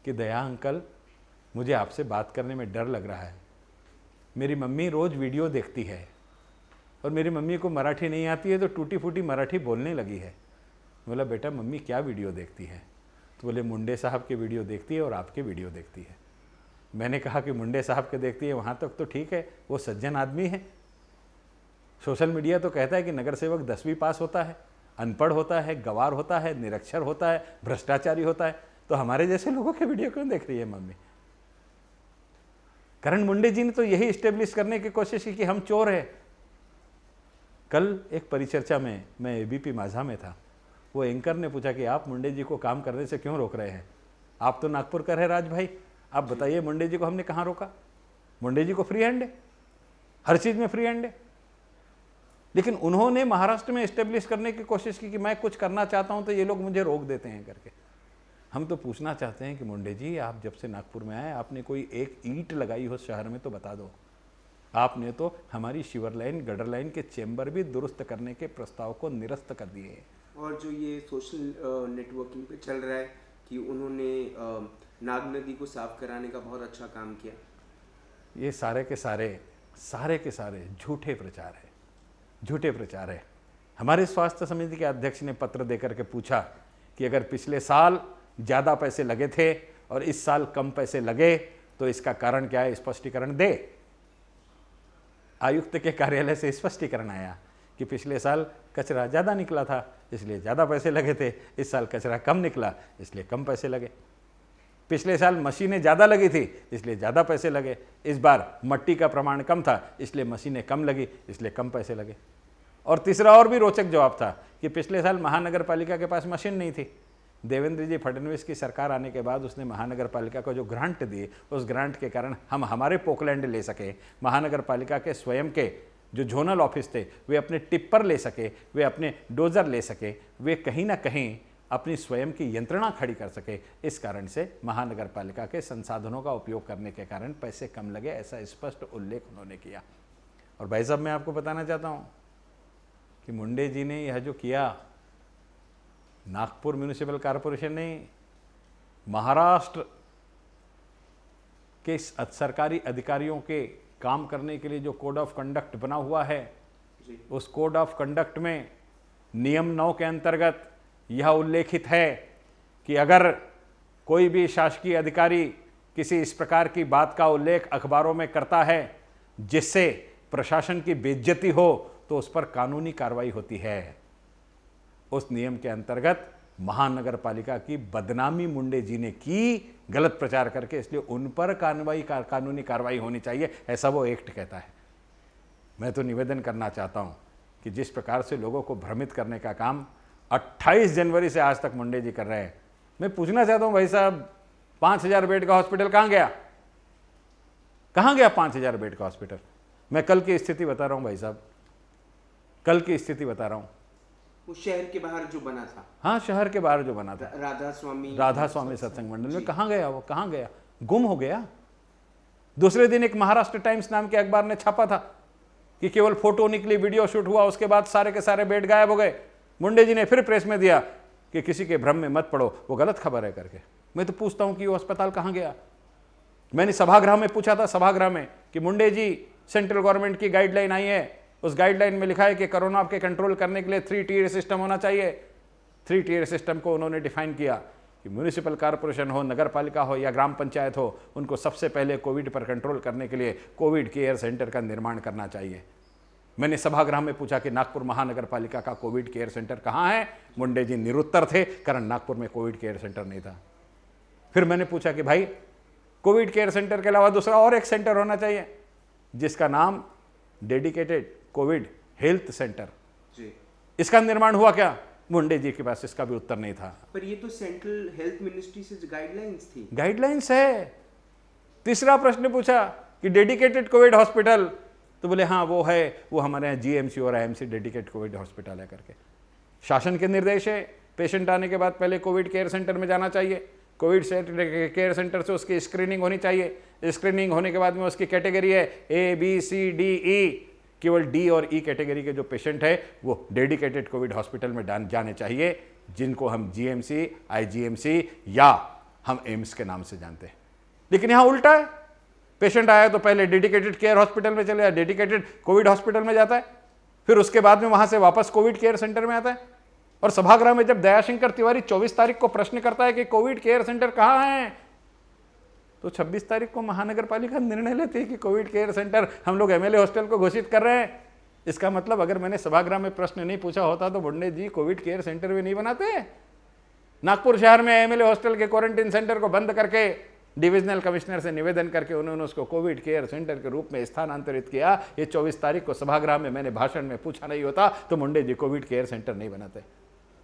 कि दया अंकल, मुझे आपसे बात करने में डर लग रहा है। मेरी मम्मी रोज़ वीडियो देखती है और मेरी मम्मी को मराठी नहीं आती है तो टूटी फूटी मराठी बोलने लगी है। बोला बेटा मम्मी क्या वीडियो देखती है? तो बोले मुंडे साहब के वीडियो देखती है और आपके वीडियो देखती है। मैंने कहा कि मुंडे साहब के देखती है वहाँ तक तो ठीक है, वो सज्जन आदमी है। सोशल मीडिया तो कहता है कि नगर सेवक 10वीं पास होता है, अनपढ़ होता है, गवार होता है, निरक्षर होता है, भ्रष्टाचारी होता है। तो हमारे जैसे लोगों के वीडियो क्यों देख रही है मम्मी? करण मुंडे जी ने तो यही स्टेब्लिश करने की कोशिश की कि हम चोर हैं। कल एक परिचर्चा में मैं एबीपी माझा में था, वो एंकर ने पूछा कि आप मुंडे जी को काम करने से क्यों रोक रहे हैं? आप तो नागपुर का है राज भाई, आप बताइए मुंडे जी को हमने कहाँ रोका? मुंडे जी को फ्री हैंड है, हर चीज में फ्री हैंड है। लेकिन उन्होंने महाराष्ट्र में एस्टेब्लिश करने की कोशिश की कि मैं कुछ करना चाहता हूं तो ये लोग मुझे रोक देते हैं करके। हम तो पूछना चाहते हैं कि मुंडे जी, आप जब से नागपुर में आए आपने कोई एक ईंट लगाई हो शहर में तो बता दो। आपने तो हमारी शिवर लाइन, गटर लाइन के चेंबर भी दुरुस्त करने के प्रस्ताव को निरस्त कर दिए हैं। और जो ये सोशल नेटवर्किंग पे चल रहा है कि उन्होंने नाग नदी को साफ कराने का बहुत अच्छा काम किया, ये सारे के सारे झूठे प्रचार है, झूठे प्रचार है। हमारे स्वास्थ्य समिति के अध्यक्ष ने पत्र देकर के पूछा कि अगर पिछले साल ज़्यादा पैसे लगे थे और इस साल कम पैसे लगे तो इसका कारण क्या है, स्पष्टीकरण दे। आयुक्त के कार्यालय से स्पष्टीकरण आया कि पिछले साल कचरा ज़्यादा निकला था इसलिए ज़्यादा पैसे लगे थे, इस साल कचरा कम निकला इसलिए कम पैसे लगे। पिछले साल मशीनें ज़्यादा लगी थी इसलिए ज़्यादा पैसे लगे, इस बार मट्टी का प्रमाण कम था इसलिए मशीनें कम लगी इसलिए कम पैसे लगे। और तीसरा और भी रोचक जवाब था कि पिछले साल महानगर पालिका के पास मशीन नहीं थी। देवेंद्र जी फडणवीस की सरकार आने के बाद उसने महानगर पालिका को जो ग्रांट दी, उस ग्रांट के कारण हम हमारे पोकलैंड ले सके, महानगर पालिका के स्वयं के जो जोनल ऑफिस थे वे अपने टिप्पर ले सके, वे अपने डोजर ले सके, वे कहीं ना कहीं अपनी स्वयं की यंत्रणा खड़ी कर सके। इस कारण से महानगर पालिका के संसाधनों का उपयोग करने के कारण पैसे कम लगे, ऐसा स्पष्ट उल्लेख उन्होंने किया। और भाई साहब मैं आपको बताना चाहता हूँ कि मुंडे जी ने यह जो किया, नागपुर म्यूनिसिपल कॉरपोरेशन ने महाराष्ट्र के सरकारी अधिकारियों के काम करने के लिए जो कोड ऑफ कंडक्ट बना हुआ है, उस कोड ऑफ कंडक्ट में नियम 9 के अंतर्गत यह उल्लेखित है कि अगर कोई भी शासकीय अधिकारी किसी इस प्रकार की बात का उल्लेख अखबारों में करता है जिससे प्रशासन की बेइज्जती हो तो उस पर कानूनी कार्रवाई होती है। उस नियम के अंतर्गत महानगर पालिका की बदनामी मुंडे जी ने की गलत प्रचार करके, इसलिए उन पर कानूनी कार्रवाई होनी चाहिए, ऐसा वो एक्ट कहता है। मैं तो निवेदन करना चाहता हूं कि जिस प्रकार से लोगों को भ्रमित करने का काम 28 जनवरी से आज तक मुंडे जी कर रहे हैं, मैं पूछना चाहता हूं भाई साहब, 5000 बेड का हॉस्पिटल कहां गया? कहां गया 5000 बेड का हॉस्पिटल? मैं कल की स्थिति बता रहा हूं भाई साहब, कल की स्थिति बता रहा हूं। वो शहर के बाहर जो बना था, हाँ शहर के बाहर जो बना था, राधा स्वामी सत्संग मंडल में, कहाँ गया वो? कहाँ गया? गुम हो गया। दूसरे दिन एक महाराष्ट्र टाइम्स नाम के अखबार ने छापा था कि केवल फोटो निकली, वीडियो शूट हुआ, उसके बाद सारे के सारे बेड गायब हो गए। मुंडे जी ने फिर प्रेस में दिया कि किसी के भ्रम में मत पड़ो, वो गलत खबर है करके। मैं तो पूछता हूं कि वो अस्पताल कहाँ गया? मैंने सभागृह में पूछा था, सभागृह में, कि मुंडे जी सेंट्रल गवर्नमेंट की गाइडलाइन आई है, उस गाइडलाइन में लिखा है कि कोरोना के कंट्रोल करने के लिए 3 टियर सिस्टम होना चाहिए। 3 टियर सिस्टम को उन्होंने डिफाइन किया कि म्यूनिसिपल कॉरपोरेशन हो, नगर पालिका हो या ग्राम पंचायत हो, उनको सबसे पहले कोविड पर कंट्रोल करने के लिए कोविड केयर सेंटर का निर्माण करना चाहिए। मैंने सभागृह में पूछा कि नागपुर महानगर पालिका का कोविड केयर सेंटर कहाँ है? मुंडे जी निरुत्तर थे, कारण नागपुर में कोविड केयर सेंटर नहीं था। फिर मैंने पूछा कि भाई कोविड केयर सेंटर के अलावा दूसरा और एक सेंटर होना चाहिए जिसका नाम डेडिकेटेड कोविड हेल्थ सेंटर, इसका निर्माण हुआ क्या? मुंडे जी के पास इसका भी उत्तर नहीं था। पर ये तो सेंट्रल हेल्थ मिनिस्ट्री से गाइडलाइंस थी। गाइडलाइंस है। तीसरा प्रश्न पूछा कि डेडिकेटेड कोविड हॉस्पिटल, तो बोले हाँ वो है, वो हमारे यहाँ जीएमसी और आईएमसी डेडिकेटेड कोविड हॉस्पिटल है करके। शासन के निर्देश है, पेशेंट आने के बाद पहले कोविड केयर सेंटर में जाना चाहिए, कोविड केयर सेंटर से उसकी स्क्रीनिंग होनी चाहिए, स्क्रीनिंग होने के बाद में उसकी कैटेगरी है ABCDE, केवल D और E कैटेगरी के जो पेशेंट है वो डेडिकेटेड कोविड हॉस्पिटल में जाने चाहिए, जिनको हम GMC, IGMC या हम एम्स के नाम से जानते हैं। लेकिन यहाँ उल्टा है, पेशेंट आया तो पहले डेडिकेटेड केयर हॉस्पिटल में चले जाए, डेडिकेटेड कोविड हॉस्पिटल में जाता है, फिर उसके बाद में वहां से वापस कोविड केयर सेंटर में आता है। और सभागृह में जब दयाशंकर तिवारी 24 तारीख को प्रश्न करता है कि कोविड केयर सेंटर कहाँ है, तो 26 तारीख को महानगर पालिका निर्णय लेती है कि कोविड केयर सेंटर हम लोग एमएलए हॉस्टल को घोषित कर रहे हैं। इसका मतलब अगर मैंने सभागृह में प्रश्न नहीं पूछा होता तो बुंडे जी कोविड केयर सेंटर भी नहीं बनाते। नागपुर शहर में एमएलए हॉस्टल के क्वारंटीन सेंटर को बंद करके डिविजनल कमिश्नर से निवेदन करके उन्होंने उसको कोविड केयर सेंटर के रूप में स्थानांतरित किया। ये 24 तारीख को सभागृह में मैंने भाषण में पूछा नहीं होता तो मुंडे जी कोविड केयर सेंटर नहीं बनाते।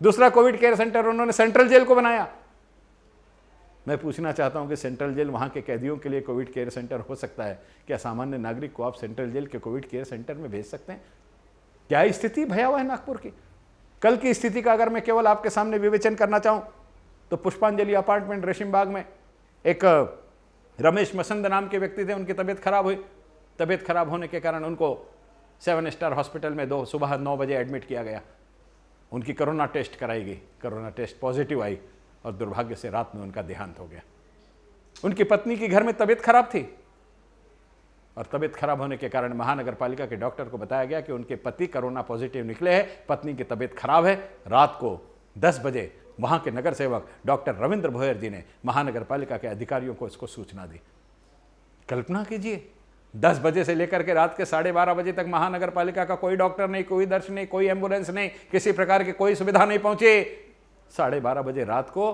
दूसरा कोविड केयर सेंटर उन्होंने सेंट्रल जेल को बनाया। मैं पूछना चाहता हूं कि सेंट्रल जेल वहां के कैदियों के लिए कोविड केयर सेंटर हो सकता है? क्या सामान्य नागरिक को आप सेंट्रल जेल के कोविड केयर सेंटर में भेज सकते हैं? क्या स्थिति भयावह है नागपुर की। कल की स्थिति का अगर मैं केवल आपके सामने विवेचन करना चाहूं तो पुष्पांजलि अपार्टमेंट रेशिमबाग में एक रमेश मसंद नाम के व्यक्ति थे, उनकी तबीयत खराब हुई। तबीयत खराब होने के कारण उनको 7 स्टार हॉस्पिटल में सुबह 9 बजे एडमिट किया गया। उनकी कोरोना टेस्ट कराई गई, कोरोना टेस्ट पॉजिटिव आई और दुर्भाग्य से रात में उनका देहांत हो गया। उनकी पत्नी की घर में तबीयत खराब थी और तबीयत खराब होने के कारण महानगर पालिका के डॉक्टर को बताया गया कि उनके पति कोरोना पॉजिटिव निकले हैं, पत्नी की तबीयत खराब है। रात को 10 बजे वहां के नगर सेवक डॉक्टर रविंद्र भोयर जी ने महानगर पालिका के अधिकारियों को इसको सूचना दी। कल्पना कीजिए, 10 बजे से लेकर के रात के 12:30 बजे तक महानगर पालिका का कोई डॉक्टर नहीं, कोई दर्श नहीं, कोई एम्बुलेंस नहीं, किसी प्रकार की कोई सुविधा नहीं पहुंची। 12:30 बजे रात को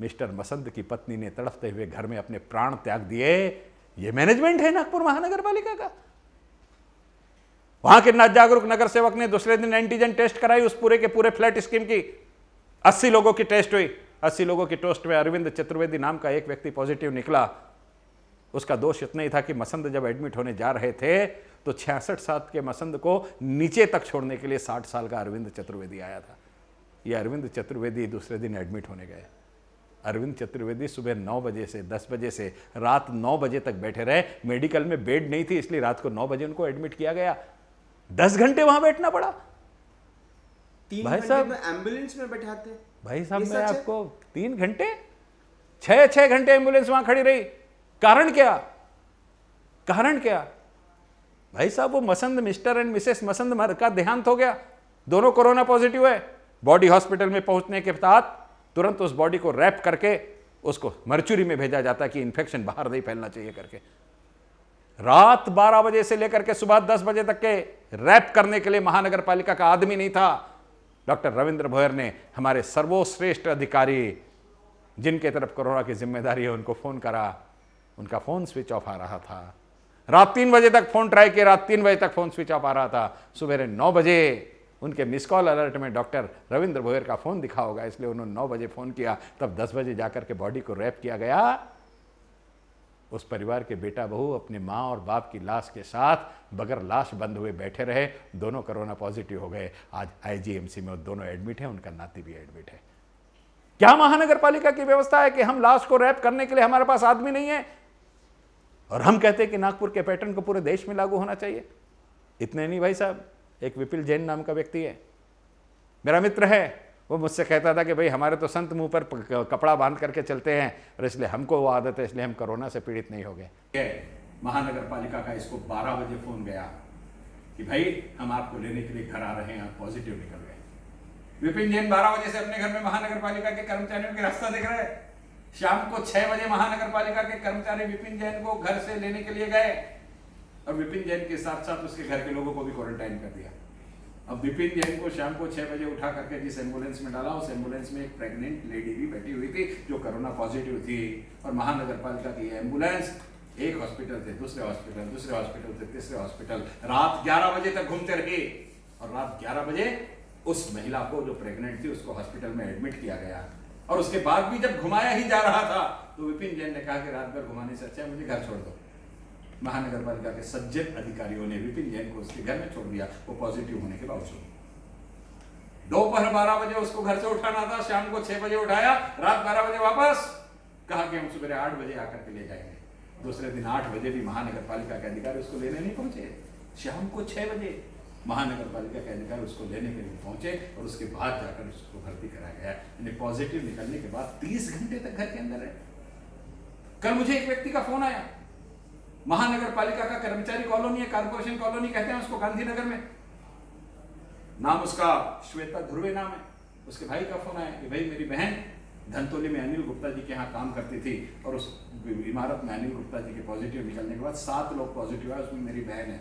मिस्टर मसंद की पत्नी ने तड़पते हुए घर में अपने प्राण त्याग दिए। ये मैनेजमेंट है नागपुर महानगर पालिका का। वहां के जागरूक नगर सेवक ने दूसरे दिन एंटीजन टेस्ट कराई उस पूरे के पूरे फ्लैट स्कीम की। 80 लोगों की टेस्ट हुई। 80 लोगों की टेस्ट में अरविंद चतुर्वेदी नाम का एक व्यक्ति पॉजिटिव निकला। उसका दोष इतना ही था कि मसंद जब एडमिट होने जा रहे थे तो 66 साल के मसंद को नीचे तक छोड़ने के लिए 60 साल का अरविंद चतुर्वेदी आया था। ये अरविंद चतुर्वेदी दूसरे दिन एडमिट होने गए। अरविंद चतुर्वेदी सुबह 9 बजे से 10 बजे से रात 9 बजे तक बैठे रहे। मेडिकल में बेड नहीं थी, इसलिए रात को 9 बजे उनको एडमिट किया गया। 10 घंटे वहां बैठना पड़ा। 3 भाई घंटे साहब एम्बुलेंस में बैठाते। भाई साहब ये मैं सच है? आपको 3 घंटे 6 घंटे एम्बुलेंस वहां खड़ी रही। कारण क्या? कारण क्या? भाई साहब वो Masand mister and Mrs Masand का देहांत हो गया। दोनों कोरोना पॉजिटिव है। बॉडी हॉस्पिटल में पहुंचने के बाद तुरंत उस बॉडी को रैप करके उसको मर्चुरी में भेजा जाता कि इन्फेक्शन बाहर नहीं फैलना चाहिए करके। रात 12 बजे से लेकर के सुबह 10 बजे तक के रैप करने के लिए महानगर पालिका का आदमी नहीं था। डॉक्टर रविंद्र भोयर ने हमारे सर्वश्रेष्ठ अधिकारी जिनके तरफ कोरोना की जिम्मेदारी है उनको फोन करा। उनका फोन स्विच ऑफ आ रहा था। रात 3 बजे तक फोन ट्राई किया, रात 3 बजे तक फोन स्विच ऑफ आ रहा था। सुबह 9 बजे उनके मिस कॉल अलर्ट में डॉक्टर रविंद्र भोयर का फोन दिखा होगा, इसलिए उन्होंने 9 बजे फोन किया। तब 10 बजे जाकर के बॉडी को रैप किया गया। उस परिवार के बेटा बहू अपने माँ और बाप की लाश के साथ बगैर लाश बंद हुए बैठे रहे। दोनों कोरोना पॉजिटिव हो गए। आज आईजीएमसी में दोनों एडमिट हैं, उनका नाती भी एडमिट है। क्या महानगर पालिका की व्यवस्था है कि हम लाश को रैप करने के लिए हमारे पास आदमी नहीं है और हम कहते हैं कि नागपुर के पैटर्न को पूरे देश में लागू होना चाहिए? इतने नहीं भाई साहब, एक विपिल जैन नाम का व्यक्ति है, मेरा मित्र है। वो मुझसे कहता था कि भाई हमारे तो संत मुंह पर कपड़ा बांध करके चलते हैं और इसलिए हमको वो आदत है, इसलिए हम कोरोना से पीड़ित नहीं हो गए। महानगर पालिका का इसको 12 बजे फोन गया कि भाई हम आपको लेने के लिए घर आ रहे हैं, आप पॉजिटिव निकल गए। विपिन जैन 12 बजे से अपने घर में महानगर पालिका के कर्मचारियों के रास्ता देख रहे हैं। शाम को 6 बजे महानगर पालिका के कर्मचारी विपिन जैन को घर से लेने के लिए गए और विपिन जैन के साथ साथ उसके घर के लोगों को भी क्वारंटाइन कर दिया। अब विपिन जैन को शाम को 6 बजे उठा करके जिस एम्बुलेंस में डाला, उस एम्बुलेंस में एक प्रेग्नेंट लेडी भी बैठी हुई थी जो कोरोना पॉजिटिव थी। और महानगर पालिका की एम्बुलेंस एक हॉस्पिटल से दूसरे हॉस्पिटल, दूसरे हॉस्पिटल से तीसरे हॉस्पिटल, रात 11 बजे तक घूमते रही। और रात 11 बजे उस महिला को जो प्रेग्नेंट थी उसको हॉस्पिटल में एडमिट किया गया। और उसके बाद भी जब घुमाया ही जा रहा था तो विपिन जैन ने कहा कि रात भर घुमाने से अच्छा मुझे घर छोड़ दो। महानगर पालिका के सज्जन अधिकारियों ने विपिन जैन को उसके घर में छोड़ दिया, वो पॉजिटिव होने के बावजूद। दोपहर 12 बजे उसको घर से उठाना था, शाम को 6 बजे उठाया, रात 12 बजे वापस, कहा कि हम सुबह 8 बजे आकर के ले जाएंगे। दूसरे दिन 8 बजे भी महानगर पालिका के अधिकारी उसको लेने नहीं पहुंचे। शाम को 6 बजे महानगर पालिका के अधिकारी उसको लेने के लिए पहुंचे और उसके बाद जाकर उसको भर्ती कराया गया। यानी पॉजिटिव निकलने के बाद 30 घंटे तक घर के अंदर है। कल मुझे एक व्यक्ति का फोन आया, महानगर पालिका का कर्मचारी कॉलोनी है, कारपोरेशन कॉलोनी कहते हैं उसको, गांधीनगर में, नाम उसका श्वेता ध्रुवे नाम है। उसके भाई का फोन आया कि भाई मेरी बहन धनतोली में अनिल गुप्ता जी के यहाँ काम करती थी और उस इमारत में अनिल गुप्ता जी के पॉजिटिव निकलने के बाद 7 लोग पॉजिटिव आए, उसमें मेरी बहन है,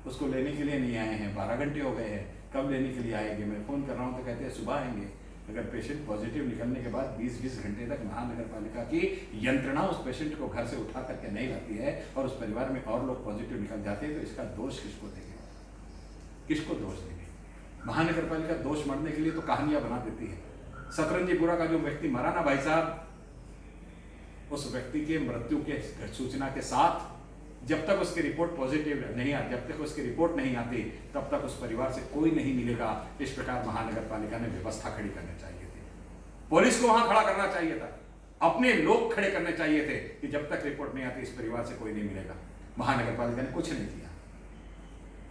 उसको लेने के लिए नहीं आए हैं, 12 घंटे हो गए हैं, कब लेने के लिए आएंगे? मैं फ़ोन कर रहा हूँ तो कहते हैं सुबह आएंगे। अगर पेशेंट पॉजिटिव निकलने के बाद 20-20 घंटे तक महानगर पालिका की यंत्रणा उस पेशेंट को घर से उठा करके नहीं लाती है और उस परिवार में और लोग पॉजिटिव निकल जाते हैं, तो इसका दोष किसको देंगे? किसको दोष देंगे? महानगर पालिका दोष मरने के लिए तो कहानियां बना देती है। सतरंजीपुरा का जो व्यक्ति मरा ना भाई साहब, उस व्यक्ति के मृत्यु के सूचना के साथ जब तक उसकी रिपोर्ट पॉजिटिव नहीं आती, जब तक उसकी रिपोर्ट नहीं आती, तब तक उस परिवार से कोई नहीं मिलेगा। इस प्रकार महानगर पालिका ने व्यवस्था खड़ी करनी चाहिए थी, पुलिस को वहां खड़ा करना चाहिए था, अपने लोग खड़े करने चाहिए थे कि जब तक रिपोर्ट नहीं आती इस परिवार से कोई नहीं मिलेगा। महानगर पालिका ने कुछ नहीं किया।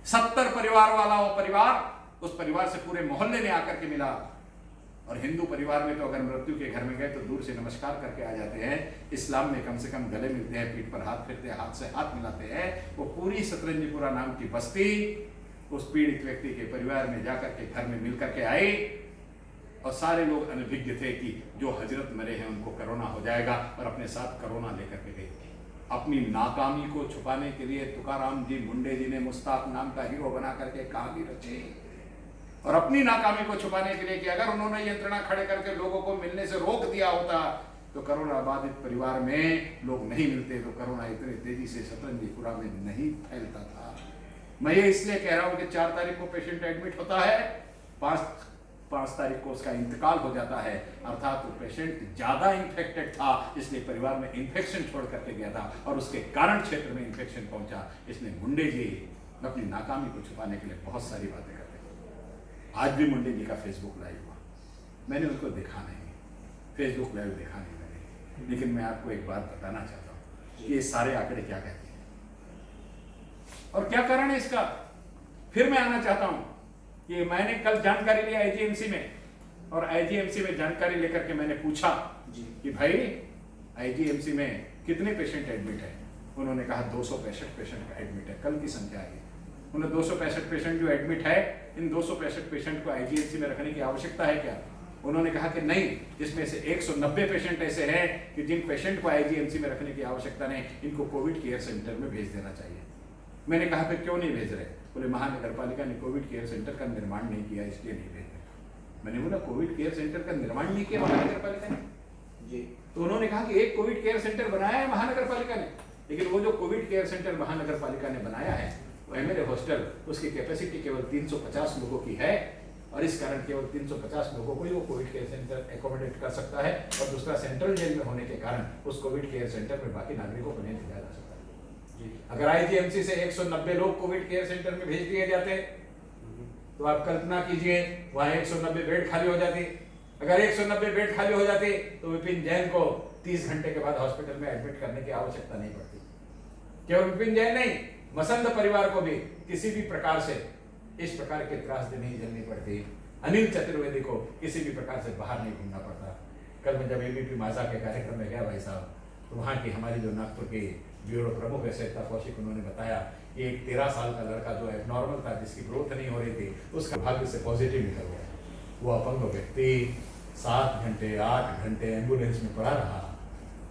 70 परिवार वाला वो परिवार, उस परिवार से पूरे मोहल्ले ने आकर के मिला। और हिंदू परिवार में तो अगर मृत्यु के घर में गए तो दूर से नमस्कार करके आ जाते हैं, इस्लाम में कम से कम गले मिलते हैं, पीठ पर हाथ फेरते हैं, हाथ से हाथ मिलाते हैं। वो पूरी सतरंजीपुरा नाम की बस्ती उस पीड़ित व्यक्ति के परिवार में जाकर के घर में मिल करके आई और सारे लोग अनभिज्ञ थे कि जो हजरत मरे हैं उनको कोरोना हो जाएगा, और अपने साथ कोरोना लेकर के गए। अपनी नाकामी को छुपाने के लिए तुकाराम जी मुंडे जी ने मुस्ताक नाम का हीरो बना करके कहानी रची, और अपनी नाकामी को छुपाने के लिए कि अगर उन्होंने यंत्रणा खड़े करके लोगों को मिलने से रोक दिया होता तो कोरोना बाधित परिवार में लोग नहीं मिलते, तो कोरोना इतनी तेजी से सतरंजीपुरा में नहीं फैलता था। मैं ये इसलिए कह रहा हूं कि 4 तारीख को पेशेंट एडमिट होता है, 5 तारीख को उसका इंतकाल हो जाता है, अर्थात वो पेशेंट ज्यादा इन्फेक्टेड था, इसलिए परिवार में इन्फेक्शन छोड़ करके गया था और उसके कारण क्षेत्र में इन्फेक्शन पहुंचा। इसलिए मुंडे जी अपनी नाकामी को छुपाने के लिए बहुत सारी बातें करते। आज भी मुंडे जी का फेसबुक लाइव हुआ, मैंने उसको देखा नहीं, फेसबुक लाइव देखा नहीं मैंने, लेकिन मैं आपको एक बात बताना चाहता हूँ कि ये सारे आंकड़े क्या कहते हैं और क्या कारण है इसका। फिर मैं आना चाहता हूँ कि मैंने कल जानकारी लिया आईजीएमसी में, और आईजीएमसी में जानकारी लेकर के मैंने पूछा कि भाई आईजीएमसी में कितने पेशेंट एडमिट है? उन्होंने कहा 265 पेशेंट एडमिट है, कल की संख्या है। उन्हें 265 पेशेंट जो एडमिट है, इन 265 पेशेंट को आईजीएमसी में रखने की आवश्यकता है क्या? उन्होंने कहा कि नहीं, इसमें से 190 पेशेंट ऐसे हैं कि जिन पेशेंट को आईजीएमसी में रखने की आवश्यकता नहीं, इनको कोविड केयर सेंटर में भेज देना चाहिए। मैंने कहा फिर क्यों नहीं भेज रहे? बोले महानगर पालिका ने कोविड केयर सेंटर का निर्माण नहीं किया, इसलिए नहीं भेज रहे। मैंने बोला कोविड केयर सेंटर का निर्माण नहीं किया महानगर पालिका ने जी? तो उन्होंने कहा कि एक कोविड केयर सेंटर बनाया है महानगर पालिका ने, लेकिन वो जो कोविड केयर सेंटर महानगर पालिका ने बनाया है एमएलए हॉस्टल, उसकी कैपेसिटी केवल 350 लोगों की है, और इस कारण केवल 350 लोगों को ही वो कोविड केयर सेंटर एकोमोडेट कर सकता है, और दूसरा सेंट्रल जेल में होने के कारण उस कोविड केयर सेंटर में बाकी नागरिकों को नहीं भेजा जा सकता जी। अगर आईजीएमसी से 190 लोग कोविड केयर सेंटर में भेज दिए जाते तो आप कल्पना कीजिए वहां 190 बेड खाली हो जाती। अगर 190 बेड खाली हो जाते तो विपिन जैन को 30 घंटे के बाद हॉस्पिटल में एडमिट करने की आवश्यकता नहीं पड़ती। केवल विपिन जैन नहीं, मसंद परिवार को भी किसी भी प्रकार से इस प्रकार के त्रासदी नहीं झेलनी पड़ती। अनिल चतुर्वेदी को किसी भी प्रकार से बाहर नहीं घूमना पड़ता। कल मैं जब एबीपी माजा के कार्यक्रम में गया भाई साहब, तो वहाँ की हमारी जो नागपुर की ब्यूरो प्रमुख है सरिता कौशिक, उन्होंने बताया कि एक 13 साल का लड़का जो एबनॉर्मल था, जिसकी ग्रोथ नहीं हो रही थी, उसका भाग्य से पॉजिटिव निकल गया। वो अपंग व्यक्ति 7 घंटे 8 घंटे एम्बुलेंस में पड़ा रहा,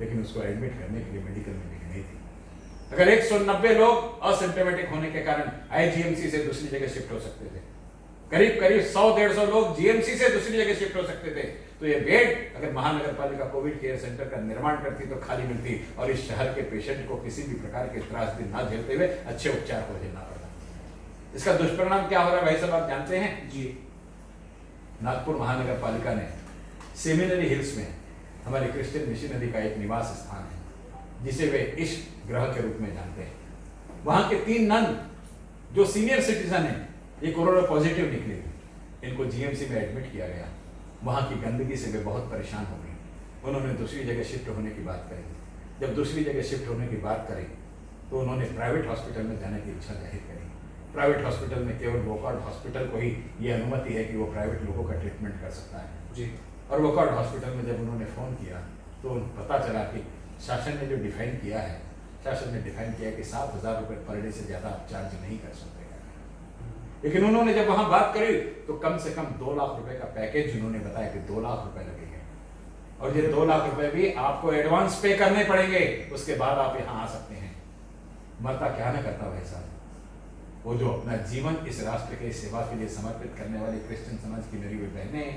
लेकिन उसको एडमिट करने के लिए मेडिकल में नहीं थी। अगर 190 लोग असिम्प्टोमेटिक होने के कारण आईजीएमसी से दूसरी जगह शिफ्ट हो सकते थे, करीब 100-150 लोग जीएमसी से दूसरी जगह शिफ्ट हो सकते थे, तो ये बेड अगर महानगर पालिका कोविड केयर सेंटर का निर्माण करती तो खाली मिलती, और इस शहर के पेशेंट को किसी भी प्रकार के त्रासदी ना झेलते हुए अच्छे उपचार को झेलना पड़ता। इसका दुष्परिणाम क्या हो रहा है भाई साहब, आप जानते हैं जी? नागपुर महानगर पालिका ने सेमिनरी हिल्स में हमारे क्रिश्चियन मिशनरी का एक निवास स्थान है, जिसे वे इश्क ग्रह के रूप में जानते हैं। वहां के 3 नन जो सीनियर सिटीजन है, ये कोरोना पॉजिटिव निकले, इनको जीएमसी में एडमिट किया गया। वहां की गंदगी से वे बहुत परेशान हो गए। उन्होंने दूसरी जगह शिफ्ट होने की बात करी। जब दूसरी जगह शिफ्ट होने की बात करी तो उन्होंने प्राइवेट हॉस्पिटल में जाने की इच्छा जाहिर करी। प्राइवेट हॉस्पिटल में केवल वोकआउट हॉस्पिटल को ही ये अनुमति है कि वो प्राइवेट लोगों का ट्रीटमेंट कर सकता है जी। और वोकआउट हॉस्पिटल में जब उन्होंने फ़ोन किया तो पता चला कि शासन ने जो डिफाइन किया है, शासन ने डिफाइन किया कि 7,000 रुपये पर डे से ज़्यादा आप चार्ज नहीं कर सकते। लेकिन उन्होंने जब वहां बात करी तो कम से कम 2 लाख रुपए का पैकेज उन्होंने बताया कि 2 लाख रुपए लगेंगे, और ये 2 लाख रुपए भी आपको एडवांस पे करने पड़ेंगे, उसके बाद आप यहाँ आ सकते हैं। मरता क्या ना करता भाई साहब, वो जो अपना जीवन इस राष्ट्र के सेवा के लिए समर्पित करने वाली क्रिश्चियन समाज की मेरी हुई बहनें,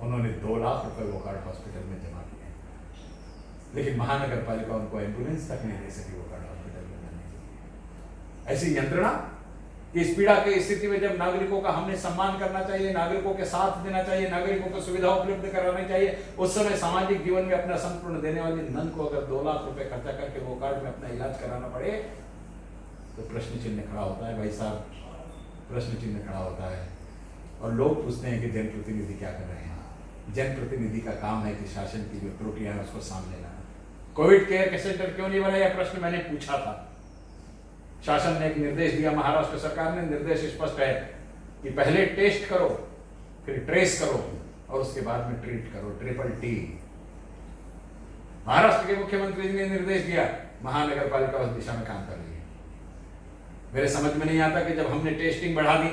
उन्होंने 2 लाख रुपए वोकार्ड हॉस्पिटल में जमा किए, लेकिन महानगर पालिका उनको एम्बुलेंस तक नहीं दे सकी वोकार्ड हॉस्पिटल में जाने के लिए। ऐसी यंत्रणा कि इस पीड़ा की स्थिति में जब नागरिकों का हमने सम्मान करना चाहिए, नागरिकों के साथ देना चाहिए, नागरिकों को सुविधा उपलब्ध करानी चाहिए, उस समय सामाजिक जीवन में अपना संपूर्ण देने वाली नन को अगर 2 लाख रुपए खर्चा करके वो कार्ड में अपना इलाज कराना पड़े तो प्रश्न चिन्ह खड़ा होता है भाई साहब, प्रश्न चिन्ह खड़ा होता है। और लोग पूछते हैं कि जनप्रतिनिधि क्या कर रहे हैं। जनप्रतिनिधि का काम है कि शासन की जो त्रुटियां हैं उसको सामने लाना। कोविड केयर सेंटर क्यों नहीं बना, यह प्रश्न मैंने पूछा था। शासन ने एक निर्देश दिया, महाराष्ट्र सरकार ने निर्देश स्पष्ट है कि पहले टेस्ट करो, फिर ट्रेस करो और उसके बाद में ट्रीट करो, ट्रिपल टी। महाराष्ट्र के मुख्यमंत्री जी ने निर्देश दिया, महानगर पालिका उस दिशा में काम कर रही है। मेरे समझ में नहीं आता कि जब हमने टेस्टिंग बढ़ा दी,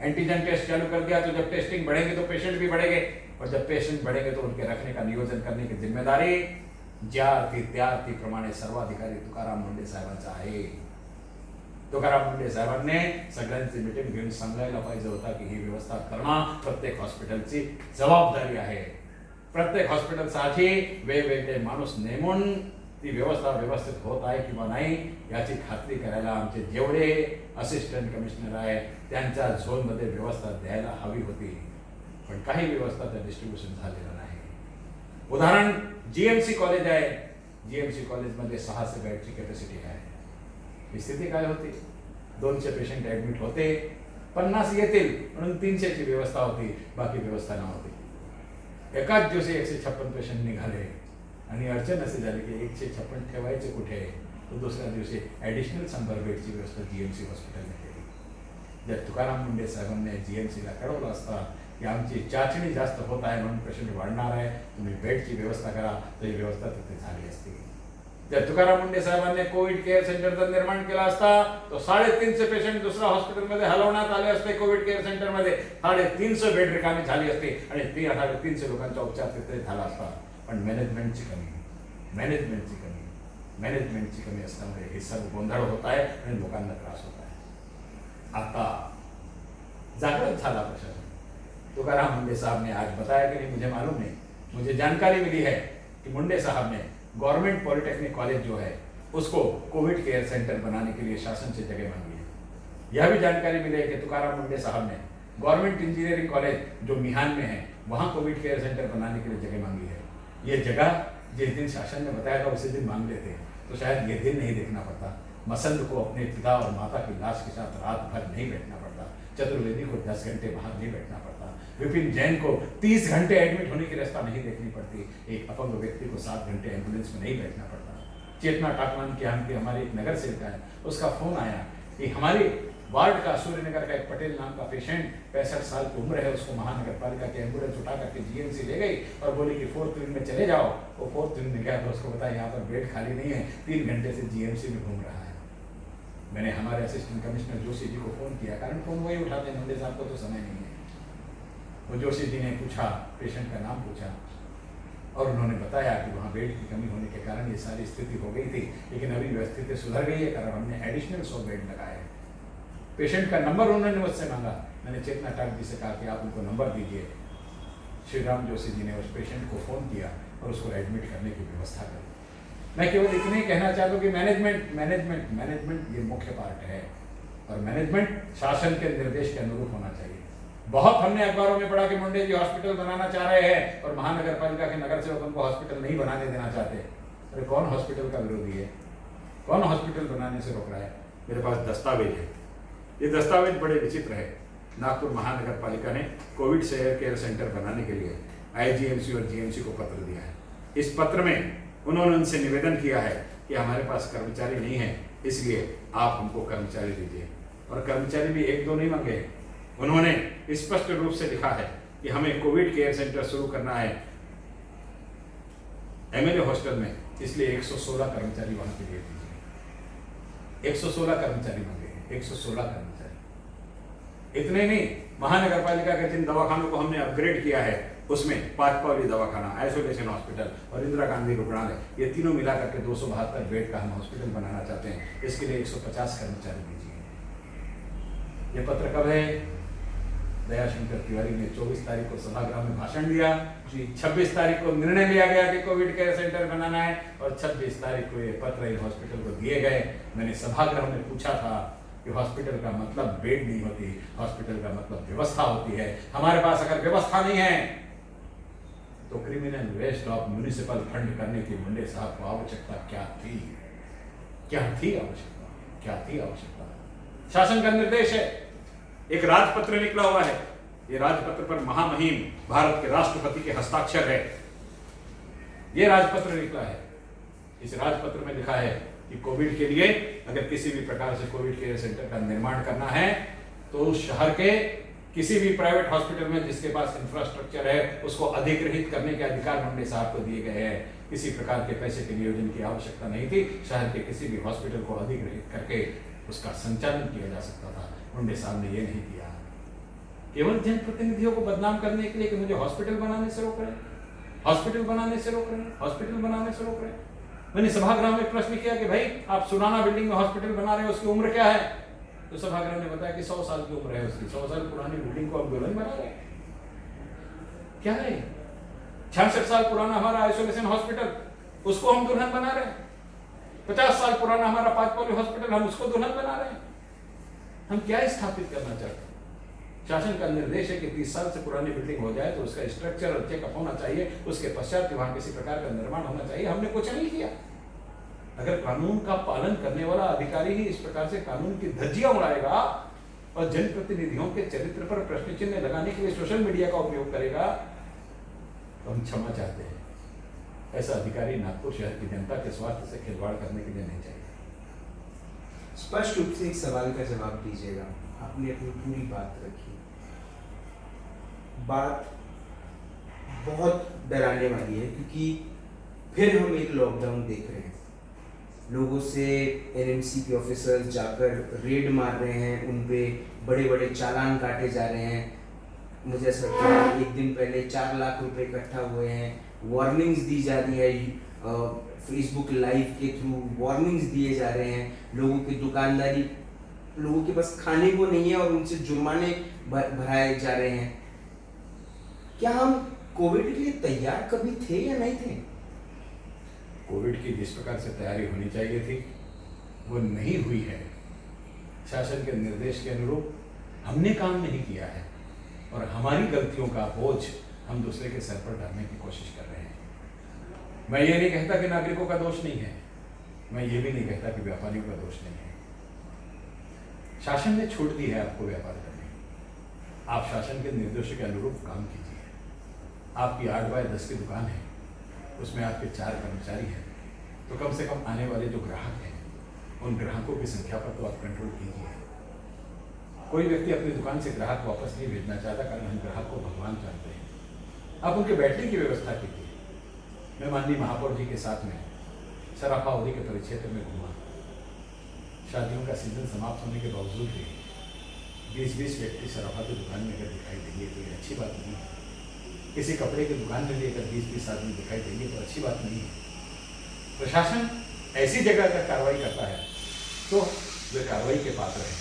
एंटीजन टेस्ट चालू कर दिया, तो जब टेस्टिंग बढ़ेंगे तो पेशेंट भी बढ़ेंगे, और जब पेशेंट बढ़ेंगे तो उनके रखने का नियोजन करने की जिम्मेदारी ज्यारती त्यारती प्रमाणे सर्वाधिकारी तुकाराम मुंडे साहेबांचा आहे। तुकाराम मुंडे साहेबांनी सगळ्यांची मीटिंग घेऊन सांगायला पाहिजे होता की ही व्यवस्था करणं प्रत्येक हॉस्पिटलची जबाबदारी आहे। प्रत्येक हॉस्पिटलसाठी वेगवेगळे माणूस नेमून ती व्यवस्था व्यवस्थित होत आहे किंवा नाही याची खात्री करायला आमचे जेवढे असिस्टंट कमिशनर आहेत त्यांच्या झोनमध्ये व्यवस्था द्यायला हवी होती, पण काही व्यवस्था त्या डिस्ट्रीब्युशन झालेलं नाही। उदाहरण जीएमसी कॉलेज आहे, जीएमसी कॉलेजमध्ये 600 बेडची कॅपॅसिटी आहे। स्थिती काय होती, 200 पेशंट ऍडमिट होते, 50 येतील म्हणून 300 ची व्यवस्था होती, बाकी व्यवस्था नव्हती। एकाच दिवशी 156 पेशंट निघाले आणि अडचण अशी झाली की 156 ठेवायचे कुठे, तो दुसऱ्या दिवशी ॲडिशनल 100 बेडची व्यवस्था जीएमसी हॉस्पिटलने केली। जर तुकाराम मुंडे साहेबांनी जीएमसीला कळवलं असता की आमची चाचणी जास्त होत आहे म्हणून पेशंट वाढणार आहे, तुम्ही बेडची व्यवस्था करा, तर ही व्यवस्था तिथे झाली असती। जर तुकाराम मुंडे साहेबांनी कोविड केअर सेंटरचं निर्माण केला असता तो 350 पेशंट दुसऱ्या हॉस्पिटलमध्ये हलवण्यात आले असते। कोविड केअर सेंटरमध्ये 350 बेड रिकामी झाली असते आणि 350 लोकांचा उपचार तिथे झाला असता। पण मॅनेजमेंटची कमी असल्यामुळे हे सर्व गोंधळ होत आहे आणि लोकांना त्रास होत आहे। आता जागृत झाला प्रशासन। तुकाराम मुंडे साहब ने आज बताया कि नहीं मुझे मालूम नहीं, मुझे जानकारी मिली है कि मुंडे साहब ने गवर्नमेंट पॉलिटेक्निक कॉलेज जो है उसको कोविड केयर सेंटर बनाने के लिए शासन से जगह मांगी है। यह भी जानकारी मिली है कि तुकाराम मुंडे साहब ने गवर्नमेंट इंजीनियरिंग कॉलेज जो मिहान में है वहाँ कोविड केयर सेंटर बनाने के लिए जगह मांगी है। ये जगह जिस दिन शासन ने बताया था उसी दिन मांग लेते तो शायद ये दिन नहीं देखना पड़ता। मसंद को अपने पिता और माता की लाश के साथ रात भर नहीं बैठना पड़ता, चतुर्वेदी को 10 घंटे बाहर नहीं बैठना पड़ता, विपिन जैन को 30 घंटे एडमिट होने की रास्ता नहीं देखनी पड़ती, एक अपंग व्यक्ति को 7 घंटे एम्बुलेंस में नहीं बैठना पड़ता। चेतना टाकमान की हम की हमारी एक नगर सेवक है, उसका फोन आया कि हमारी वार्ड का सूर्यनगर का एक पटेल नाम का पेशेंट 65 साल की उम्र है, उसको महानगर पालिका की एम्बुलेंस उठा करके जीएमसी ले गई और बोली कि 4th विंग में चले जाओ। वो 4th विंग में गया तो उसको बताया यहाँ पर बेड खाली नहीं है, 3 घंटे से जीएमसी में घूम रहा है। मैंने हमारे असिस्टेंट कमिश्नर जोशी जी को फोन किया, कारण फोन वही उठाते, मुंडे साहब को तो समय नहीं है। वो जोशी जी ने पूछा, पेशेंट का नाम पूछा और उन्होंने बताया कि वहाँ बेड की कमी होने के कारण ये सारी स्थिति हो गई थी, लेकिन अभी वह स्थिति सुधर गई है कारण हमने एडिशनल 100 बेड लगाए। पेशेंट का नंबर उन्होंने मुझसे मांगा, मैंने चेतना टाक जी से कहा कि आप उनको नंबर दीजिए। श्री राम जोशी जी ने उस पेशेंट को फ़ोन किया और उसको एडमिट करने की व्यवस्था करी। मैं केवल इतना ही कहना चाहता हूँ कि मैनेजमेंट ये मुख्य पार्ट है और मैनेजमेंट शासन के निर्देश के अनुरूप होना चाहिए। बहुत हमने अखबारों में पढ़ा कि मुंडे जी हॉस्पिटल बनाना चाह रहे हैं और महानगर पालिका के नगर सेवक उनको हॉस्पिटल नहीं बनाने देना चाहते। अरे कौन हॉस्पिटल का विरोधी है, कौन हॉस्पिटल बनाने से रोक रहा है? मेरे पास दस्तावेज है, ये दस्तावेज बड़े विचित्र है। नागपुर महानगर पालिका ने कोविड केयर सेंटर बनाने के लिए आईजीएमसी और जीएमसी को पत्र दिया है। इस पत्र में उन्होंने उनसे निवेदन किया है कि हमारे पास कर्मचारी नहीं है, इसलिए आप हमको कर्मचारी दीजिए। और कर्मचारी भी 1-2 नहीं मांगे, उन्होंने स्पष्ट रूप से लिखा है कि हमें कोविड केयर सेंटर शुरू करना है एमएलए हॉस्टल में इसलिए 116 कर्मचारी वहां पे दे दीजिए। 116 कर्मचारी मांगे हैं, 116 कर्मचारी। इतने नहीं, महानगर पालिका के जिन दवाखानों को हमने अपग्रेड किया है उसमें पाचपौली दवाखाना, आइसोलेशन हॉस्पिटल और इंदिरा गांधी रुग्णालय, ये तीनों मिलाकर के 272 बेड का हम हॉस्पिटल बनाना चाहते हैं। इसके लिए 150 कर्मचारी दीजिए। ये पत्र कब है? दयाशंकर तिवारी ने 24 तारीख को सभागृह में भाषण दिया। 26 तारीख को निर्णय लिया गया कि कोविड केयर सेंटर बनाना है और 26 तारीख को ये पत्र इन हॉस्पिटल को दिए गए। मैंने सभागृह में पूछा था कि हॉस्पिटल का मतलब बेड नहीं होती, हॉस्पिटल का मतलब व्यवस्था होती है। हमारे पास अगर व्यवस्था नहीं है तो criminal waste of municipal fund करने की मुंडे साहब को आवश्यकता क्या थी? क्या थी आवश्यकता? क्या थी आवश्यकता? शासन का निर्देश है, एक राजपत्र निकला हुआ है। ये राजपत्र पर महामहिम भारत के राष्ट्रपति के हस्ताक्षर है। ये राजपत्र निकला है। इस राजपत्र में लिखा है कि कोविड के लिए अगर किसी भी प्रकार से कोविड केयर सेंटर का निर्माण करना है तो शहर के किसी भी प्राइवेट हॉस्पिटल में जिसके पास इंफ्रास्ट्रक्चर है उसको अधिग्रहित करने के अधिकार मुंडे साहब को दिए गए हैं। किसी प्रकार के पैसे के नियोजन की आवश्यकता नहीं थी। शहर के किसी भी हॉस्पिटल को अधिग्रहित करके उसका संचालन किया जा सकता था। मुंडे साहब ने ये नहीं किया। केवल जनप्रतिनिधियों को बदनाम करने के लिए कि मुझे हॉस्पिटल बनाने से रोक रहे, हॉस्पिटल बनाने से रोक रहे, हॉस्पिटल बनाने से रोक रहे। मैंने सभागृह में प्रश्न किया कि भाई आप सुनाना बिल्डिंग में हॉस्पिटल बना रहे हो, उसकी उम्र क्या है? तो सभागृह ने बताया कि 100 साल की उम्र है उसकी। 100 साल पुरानी बिल्डिंग को हम दुल्हन बना रहे हैं? क्या है? 66 साल पुराना हमारा आइसोलेशन हॉस्पिटल, उसको हम दुल्हन बना रहे हैं। 50 साल पुराना हमारा पाचपौली हॉस्पिटल, हम उसको दुल्हन बना रहे हैं। हम क्या स्थापित करना चाहते हैं? शासन का निर्देश है कि 30 साल से पुरानी बिल्डिंग हो जाए तो उसका स्ट्रक्चर और चेकअप होना चाहिए, उसके पश्चात वहां किसी प्रकार का निर्माण होना चाहिए। हमने कुछ नहीं किया। अगर कानून का पालन करने वाला अधिकारी ही इस प्रकार से कानून की धज्जियां उड़ाएगा और जनप्रतिनिधियों के चरित्र पर प्रश्न चिन्ह लगाने के लिए सोशल मीडिया का उपयोग करेगा तो हम क्षमा चाहते हैं। ऐसा अधिकारी नागपुर शहर की जनता के स्वास्थ्य से खिलवाड़ करने के लिए नहीं चाहिए। स्पष्ट रूप से एक सवाल का जवाब दीजिएगा। आपने अपनी पूरी बात रखी। बात बहुत डराने वाली है क्योंकि फिर हम एक लॉकडाउन देख रहे हैं। लोगों से एनएमसी के ऑफिसर्स जाकर रेड मार रहे हैं, उन पे बड़े बड़े चालान काटे जा रहे हैं। मुझे ऐसा लगता है एक दिन पहले 4 लाख रुपए इकट्ठा हुए हैं। वार्निंग्स दी जा रही है, फेसबुक लाइव के थ्रू वार्निंग्स दिए जा रहे हैं। लोगों की दुकानदारी, लोगों के पास खाने को नहीं है और उनसे जुर्माने भराए जा रहे हैं। क्या हम कोविड के लिए तैयार कभी थे या नहीं थे? कोविड की जिस प्रकार से तैयारी होनी चाहिए थी वो नहीं हुई है। शासन के निर्देश के अनुरूप हमने काम नहीं किया है और हमारी गलतियों का बोझ हम दूसरे के सर पर डालने की कोशिश कर रहे हैं। मैं ये नहीं कहता कि नागरिकों का दोष नहीं है, मैं ये भी नहीं कहता कि व्यापारियों का दोष नहीं है। शासन ने छूट दी है आपको व्यापार करने की। आप शासन के निर्देशों के अनुरूप काम कीजिए। आपकी 8x10 की दुकान है, उसमें आपके 4 कर्मचारी हैं, तो कम से कम आने वाले जो ग्राहक हैं उन ग्राहकों की संख्या पर तो आप कंट्रोल कीजिए। कोई व्यक्ति अपनी दुकान से ग्राहक वापस नहीं भेजना चाहता, कारण हम ग्राहक को भगवान जानते हैं। आप उनके बैठने की व्यवस्था कीजिए। मैं माननीय महापौर जी के साथ में सराफा अवधि के परिक्षेत्र में घूमा। शादियों का सीजन समाप्त होने के बावजूद भी 20-20 व्यक्ति सराफा की दुकान में अगर दिखाई देंगे तो ये अच्छी बात नहीं है। किसी कपड़े की दुकान में भी अगर 20-20 आदमी दिखाई देंगे तो अच्छी बात नहीं है। प्रशासन ऐसी जगह अगर कार्रवाई करता है तो वे कार्रवाई के पात्र हैं।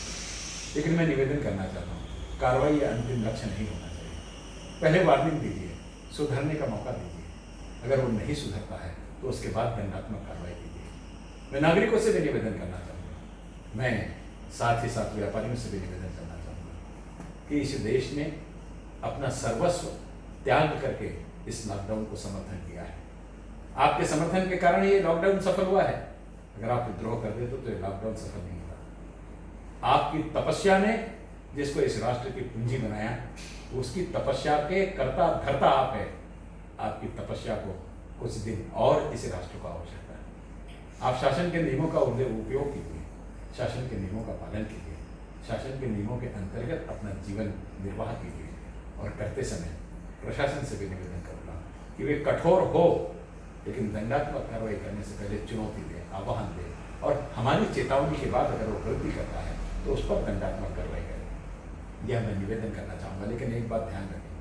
लेकिन मैं निवेदन करना चाहता हूँ, कार्रवाई या अंतिम लक्ष्य नहीं होना चाहिए। पहले वार्निंग दीजिए, सुधरने का मौका दीजिए। अगर वो नहीं सुधरता है तो उसके बाद दंडात्मक कार्रवाई कीजिए। मैं नागरिकों से भी निवेदन करना चाहूँगा, मैं साथ ही साथ व्यापारियों से भी निवेदन करना चाहूँगा कि इस देश ने अपना सर्वस्व त्याग करके इस लॉकडाउन को समर्थन किया है। आपके समर्थन के कारण ये लॉकडाउन सफल हुआ है। अगर आप विद्रोह कर देते तो ये लॉकडाउन सफल नहीं होगा। आपकी तपस्या ने जिसको इस राष्ट्र की पूंजी बनाया, उसकी तपस्या के कर्ता धर्ता आप है। आपकी तपस्या को कुछ दिन और इस राष्ट्र को आवश्यकता है। आप शासन के नियमों का उपयोग कीजिए, शासन के नियमों का पालन कीजिए, शासन के नियमों के अंतर्गत अपना जीवन निर्वाह कीजिए। और करते समय प्रशासन से भी निवेदन करूँगा कि वे कठोर हो लेकिन दंडात्मक कार्रवाई करने से पहले चुनौती दे, आह्वान दे और हमारी चेतावनी के बाद अगर वो गलती करता है तो उस पर दंडात्मक कार्रवाई करें, यह मैं निवेदन करना चाहूँगा। लेकिन एक बात ध्यान रखें,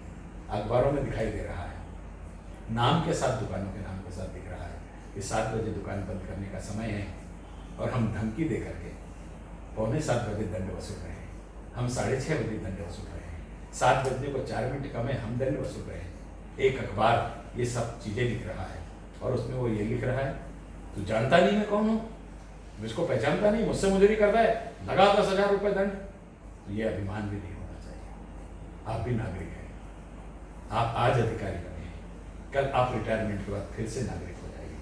अखबारों में दिखाई दे रहा है, नाम के साथ, दुकानों के नाम के साथ दिख रहा है कि 7 बजे दुकान बंद करने का समय है और हम धमकी दे करके 6:45 बजे दंड वसूल रहे हैं, हम 6:30 बजे दंड वसूल रहे हैं, 7 बजने को 4 मिनट कम है, हम दंड वसूल रहे हैं। एक अखबार ये सब चीज़ें लिख रहा है और उसमें वो ये लिख रहा है, तू जानता नहीं मैं कौन हूँ, मुझको पहचानता नहीं, मुझसे मुझे नहीं करता है, लगा 10,000 रुपये दंड। तो ये अभिमान भी नहीं होना चाहिए। आप भी नागरिक हैं, आप आज अधिकारी बने हैं, कल आप रिटायरमेंट के बाद फिर से नागरिक हो जाएंगे,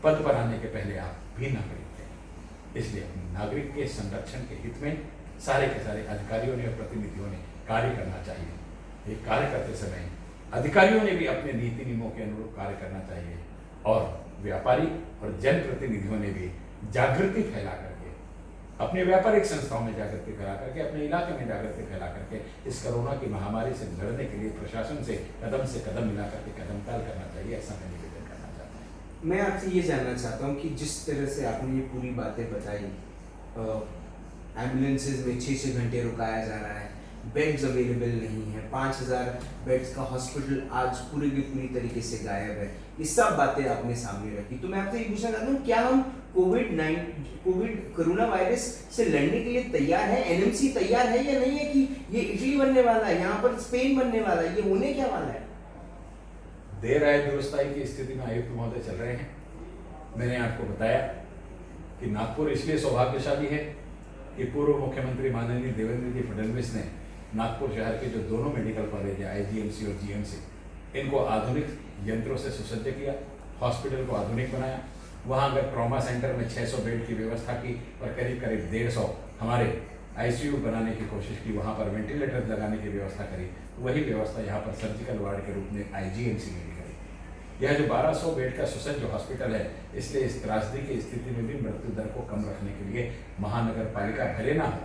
पद पर आने के पहले आप भी नागरिक थे। इसलिए अपने नागरिक के संरक्षण के हित में सारे के सारे अधिकारियों ने और प्रतिनिधियों ने कार्य करना चाहिए। एक कार्य करते समय अधिकारियों ने भी अपने नीति नियमों के अनुरूप कार्य करना चाहिए और व्यापारी और जनप्रतिनिधियों ने भी जागृति फैला करके, अपने व्यापारिक संस्थाओं में जागृति फैला करके, अपने इलाके में जागृति फैला करके इस कोरोना की महामारी से लड़ने के लिए प्रशासन से कदम मिला करके कदमताल करना चाहिए, ऐसा मैं निवेदन करना चाहता हूँ। मैं आपसे ये जानना चाहता हूँ कि जिस तरह से आपने ये पूरी बातें बताई, एम्बुलेंसेज में 6-6 घंटे रुकाया जा रहा है, बेड्स अवेलेबल नहीं है, 5,000 बेड्स का हॉस्पिटल आज पूरी की पूरी तरीके से गायब है, ये सब बातें आपने सामने रखी। तो मैं आपसे ये पूछना चाहता हूँ, क्या हम कोविड कोरोना वायरस से लड़ने के लिए तैयार है? एनएमसी तैयार है या नहीं है कि ये इटली बनने वाला है, यहाँ पर स्पेन बनने वाला है, ये होने क्या वाला है? देर आए दुरुस्ताई की स्थिति में आयुक्त महोदय चल रहे हैं। मैंने आपको बताया कि नागपुर इसलिए सौभाग्यशाली है कि पूर्व मुख्यमंत्री माननीय देवेंद्र जी फडणवीस ने नागपुर शहर के जो दोनों मेडिकल कॉलेज है, आईजीएमसी और जीएमसी, इनको आधुनिक यंत्रों से सुसज्ज किया, हॉस्पिटल को आधुनिक बनाया। वहाँ अगर ट्रॉमा सेंटर में 600 बेड की व्यवस्था की और करीब 150 हमारे आईसीयू बनाने की कोशिश की, वहाँ पर वेंटिलेटर लगाने की व्यवस्था करी, वही व्यवस्था यहाँ पर सर्जिकल वार्ड के रूप में आईजीएमसी में भी करी। यह जो 1200 बेड का सुसज्ज हॉस्पिटल है, इसलिए इस त्रासदी की स्थिति में भी मृत्यु दर को कम रखने के लिए महानगर पालिका भले ना हो,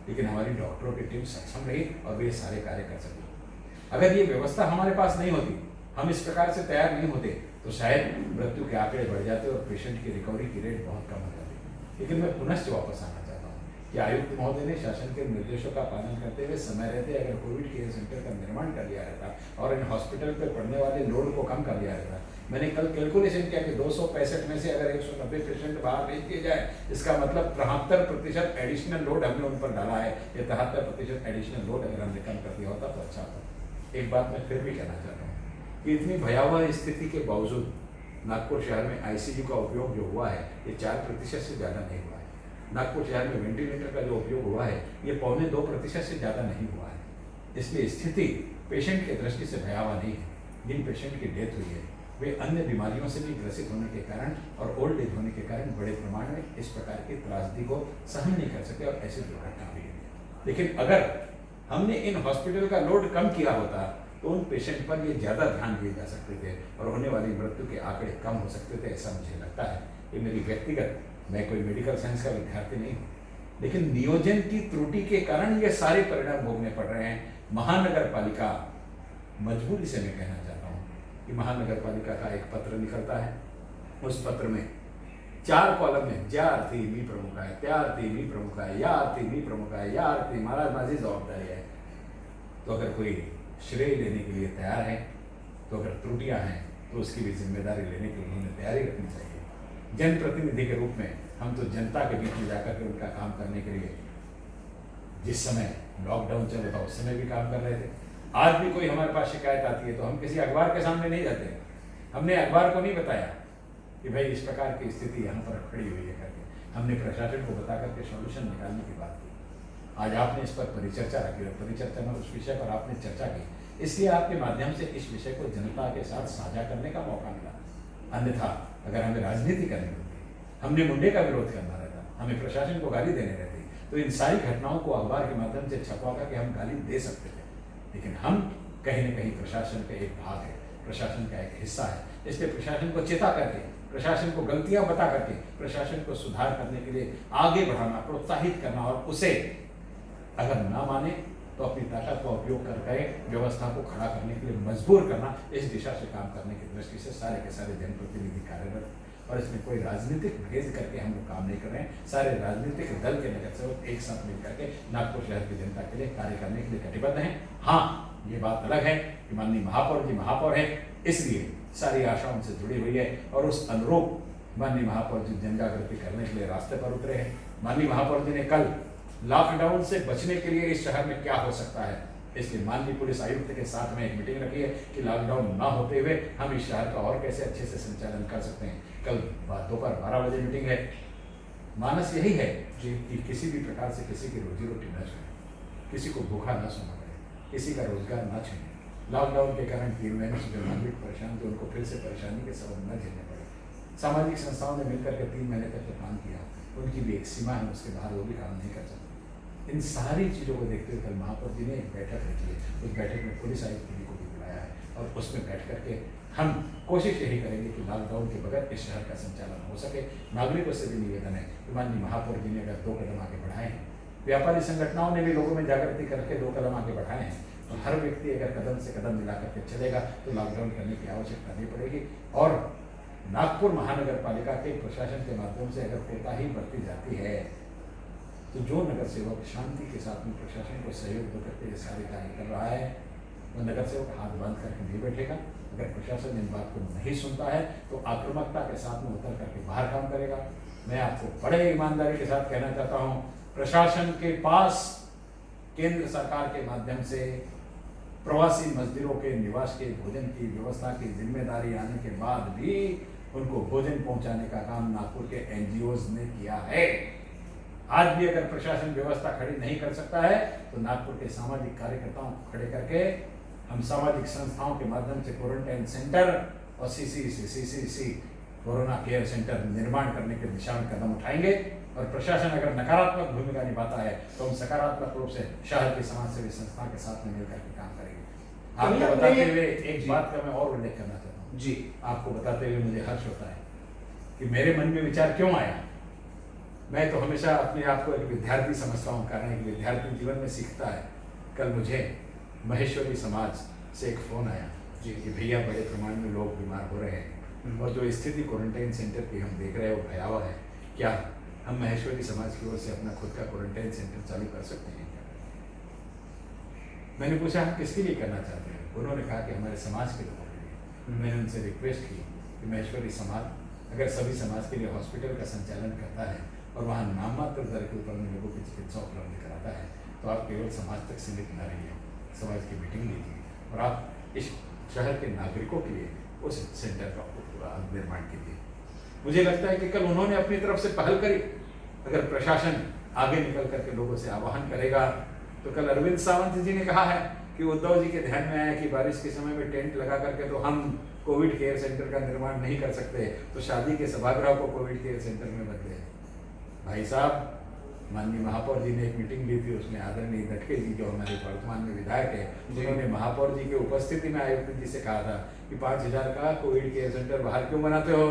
लेकिन हमारी डॉक्टरों की टीम सक्षम रही और वे सारे कार्य कर सके। अगर ये व्यवस्था हमारे पास नहीं होती, हम इस प्रकार से तैयार नहीं होते, तो शायद मृत्यु के आंकड़े बढ़ जाते और पेशेंट की रिकवरी की रेट बहुत कम हो जाती। लेकिन मैं पुनश्च वापस आना चाहता हूँ कि आयुक्त महोदय ने शासन के निर्देशों का पालन करते हुए समय रहते अगर कोविड केयर सेंटर का निर्माण कर लिया रहता और इन हॉस्पिटल पर पड़ने वाले लोड को कम कर लिया रहता। मैंने कल कैलकुलेशन किया कि 265 में से अगर 190 पेशेंट बाहर भेज दिए जाए, इसका मतलब 73% एडिशनल लोड हमने उन पर डाला है। ये 73% एडिशनल लोड अगर हमने कम कर दिया होता तो अच्छा होता। एक बात मैं फिर भी कहना चाहता हूँ कि इतनी भयावह स्थिति के बावजूद नागपुर शहर में आईसीयू का उपयोग जो हुआ है, ये 4% से ज़्यादा नहीं हुआ है। नागपुर शहर में वेंटिलेटर का जो उपयोग हुआ है, ये 1.25% से ज़्यादा नहीं हुआ है। इसलिए स्थिति पेशेंट की दृष्टि से भयावह नहीं है। जिन पेशेंट की डेथ हुई है, वे अन्य बीमारियों से भी ग्रसित होने के कारण और ओल्ड एज होने के कारण बड़े प्रमाण में इस प्रकार की त्रासदी को सहन नहीं कर सके और ऐसी दुर्घटना हुई है। लेकिन अगर हमने इन हॉस्पिटल का लोड कम किया होता तो उन पेशेंट पर ये ज़्यादा ध्यान दिए जा सकते थे और होने वाली मृत्यु के आंकड़े कम हो सकते थे, ऐसा मुझे लगता है। ये मेरी व्यक्तिगत, मैं कोई मेडिकल साइंस का विद्यार्थी नहीं हूँ, लेकिन नियोजन की त्रुटि के कारण ये सारे परिणाम भोगने पड़ रहे हैं। महानगर पालिका, मजबूरी से मैं कहना चाहता हूँ कि महानगर पालिका का एक पत्र निकलता है, उस पत्र में 4 कॉलम में ज्या अर्थी मी प्रमुख आहे, त्या अर्थी मी प्रमुख आहे, या अर्थी मी प्रमुख आहे, या अर्थी महाराज माझी जबाबदारी है। तो अगर कोई श्रेय लेने के लिए तैयार है, तो अगर त्रुटियां हैं तो उसकी भी जिम्मेदारी लेने की उन्होंने तैयारी रखनी चाहिए। जनप्रतिनिधि के रूप में हम तो जनता के बीच में जाकर के उनका काम करने के लिए जिस समय लॉकडाउन चल रहा था उस समय भी काम कर रहे थे। आज भी कोई हमारे पास शिकायत आती है तो हम किसी अखबार के सामने नहीं जाते। हमने अखबार को नहीं बताया कि भाई इस प्रकार की स्थिति यहाँ पर खड़ी हुई है करके, हमने प्रशासन को बता करके सॉल्यूशन निकालने की बात की। आज आपने इस पर परिचर्चा रखी और परिचर्चा में उस विषय पर आपने चर्चा की, इसलिए आपके माध्यम से इस विषय को जनता के साथ साझा करने का मौका मिला। अन्यथा अगर हमें राजनीति करनी होती, हमने मुंडे का विरोध करना रहता, हमें प्रशासन को गाली देने रहती, तो इन सारी घटनाओं को अखबार के माध्यम से छपवा करके हम गाली दे सकते थे। लेकिन हम कहीं न कहीं प्रशासन का एक भाग है, प्रशासन का एक हिस्सा है, इसलिए प्रशासन को चेता करके, प्रशासन को गलतियां बता करके, प्रशासन को सुधार करने के लिए आगे बढ़ाना, प्रोत्साहित करना और उसे अगर ना माने तो अपनी ताकत का उपयोग करके व्यवस्था को खड़ा करने के लिए मजबूर करना, इस दिशा से काम करने की दृष्टि से सारे के सारे जनप्रतिनिधि कार्यरत। और इसमें कोई राजनीतिक भेद करके हम लोग काम नहीं कर रहे हैं। सारे राजनीतिक दल के नगर सेवक एक साथ मिलकर के नागपुर शहर की जनता के लिए कार्य करने के लिए कटिबद्ध हैं। हाँ, ये बात अलग है कि माननीय महापौर जी महापौर है, इसलिए सारी आशाओं से जुड़ी हुई है और उस अनुरूप माननीय महापौर जी जन जागृति करने के लिए रास्ते पर उतरे हैं। माननीय महापौर जी ने कल लॉकडाउन से बचने के लिए इस शहर में क्या हो सकता है, इसलिए माननीय पुलिस आयुक्त के साथ में एक मीटिंग रखी है कि लॉकडाउन ना होते हुए हम इस शहर का और कैसे अच्छे से संचालन कर सकते हैं। कल दोपहर 12 बजे मीटिंग है। मानस यही है कि किसी भी प्रकार से किसी की रोजी रोटी न छूए, किसी को भूखा न सोना पड़े, किसी का रोजगार न छीने। लॉकडाउन के कारण 3 महीने से जो नागरिक परेशान थे उनको फिर से परेशानी के सबब न झेलने पड़े। सामाजिक संस्थाओं ने मिलकर के 3 महीने तक जो काम किया, उनकी भी एक सीमा है, उसके बाहर वो भी काम नहीं कर सकते। इन सारी चीज़ों को देखते हुए कल महापौर जी ने एक बैठक रखी है। उस बैठक में पुलिस आयुक्त जी को भी बुलाया है और उसमें बैठ करके हम कोशिश यही करेंगे कि लॉकडाउन के बगैर इस शहर का संचालन हो सके। नागरिकों से भी निवेदन है कि माननीय महापौर जी ने अगर 2 कदम आगे बढ़ाए हैं, व्यापारी संगठनों ने भी लोगों में जागृति करके 2 कदम आगे बढ़ाए हैं, तो हर व्यक्ति अगर कदम से कदम मिला करके चलेगा तो लॉकडाउन करने की आवश्यकता नहीं पड़ेगी। और नागपुर महानगर पालिका के प्रशासन के माध्यम से अगर कोताही बरती जाती है तो जो नगर सेवक शांति के साथ में प्रशासन को सहयोग करके ये सारे कार्य कर रहा है, वो नगर सेवक हाथ बांध करके नहीं बैठेगा। अगर प्रशासन इन बात को नहीं सुनता है तो आक्रामकता के साथ में उतर करके बाहर काम करेगा। मैं आपको बड़े ईमानदारी के साथ कहना चाहता हूँ, प्रशासन के पास केंद्र सरकार के माध्यम से प्रवासी मजदूरों के निवास के भोजन की व्यवस्था की जिम्मेदारी आने के बाद भी उनको भोजन पहुंचाने का काम नागपुर के NGOs ने किया है। आज भी अगर प्रशासन व्यवस्था खड़ी नहीं कर सकता है तो नागपुर के सामाजिक कार्यकर्ताओं को खड़े करके हम सामाजिक संस्थाओं के माध्यम से क्वारंटाइन सेंटर और CCC कोरोना केयर सेंटर निर्माण करने के दिशा में कदम उठाएंगे। और प्रशासन अगर नकारात्मक भूमिका निभाता है तो हम सकारात्मक रूप से शहर की समाज सेवी संस्था के साथ में मिलकर के काम करेंगे। आपको बताते हुए एक बात का मैं और उल्लेख करना चाहता हूँ जी। आपको बताते हुए मुझे हर्ष होता है कि मेरे मन में विचार क्यों आया। मैं तो हमेशा अपने आप को एक विद्यार्थी समझता हूँ, कारण एक विद्यार्थी जीवन में सीखता है। कल मुझे महेश्वरी समाज से एक फ़ोन आया जी कि भैया बड़े प्रमाण में लोग बीमार हो रहे हैं और जो स्थिति क्वारंटाइन सेंटर की हम देख रहे हैं वो भयावह है। क्या हम महेश्वरी समाज की ओर से अपना खुद का क्वारंटाइन सेंटर चालू कर सकते हैं क्या? मैंने पूछा आप किसके लिए करना चाहते हैं? उन्होंने कहा कि हमारे समाज के लोगों के लिए। मैंने उनसे रिक्वेस्ट की कि महेश्वरी समाज अगर सभी समाज के लिए हॉस्पिटल का संचालन करता है और वहाँ नाममात्र दर के ऊपर लोगों की चिकित्सा उपलब्ध कराता है तो आप केवल समाज तक सीमित न रहिए, समाज की मीटिंग लीजिए और आप इस शहर के नागरिकों के लिए उस सेंटर का निर्माण कीजिए। मुझे लगता है कि कल उन्होंने अपनी तरफ से पहल करी। अगर प्रशासन आगे निकल करके लोगों से आह्वान करेगा तो कल अरविंद सावंत जी ने कहा है कि उद्धव जी के ध्यान में आया कि बारिश के समय में टेंट लगा करके तो हम कोविड केयर सेंटर का निर्माण नहीं कर सकते, तो शादी के सभागृह को कोविड केयर सेंटर में बदले। भाई साहब, माननीय महापौर जी ने एक मीटिंग ली थी, उसमें आदरणीय दटके जी जो हमारे वर्तमान में विधायक है, उन्होंने महापौर जी की उपस्थिति में आयुक्त जी से कहा था कि 5000 का कोविड केयर सेंटर बाहर क्यों बनाते हो,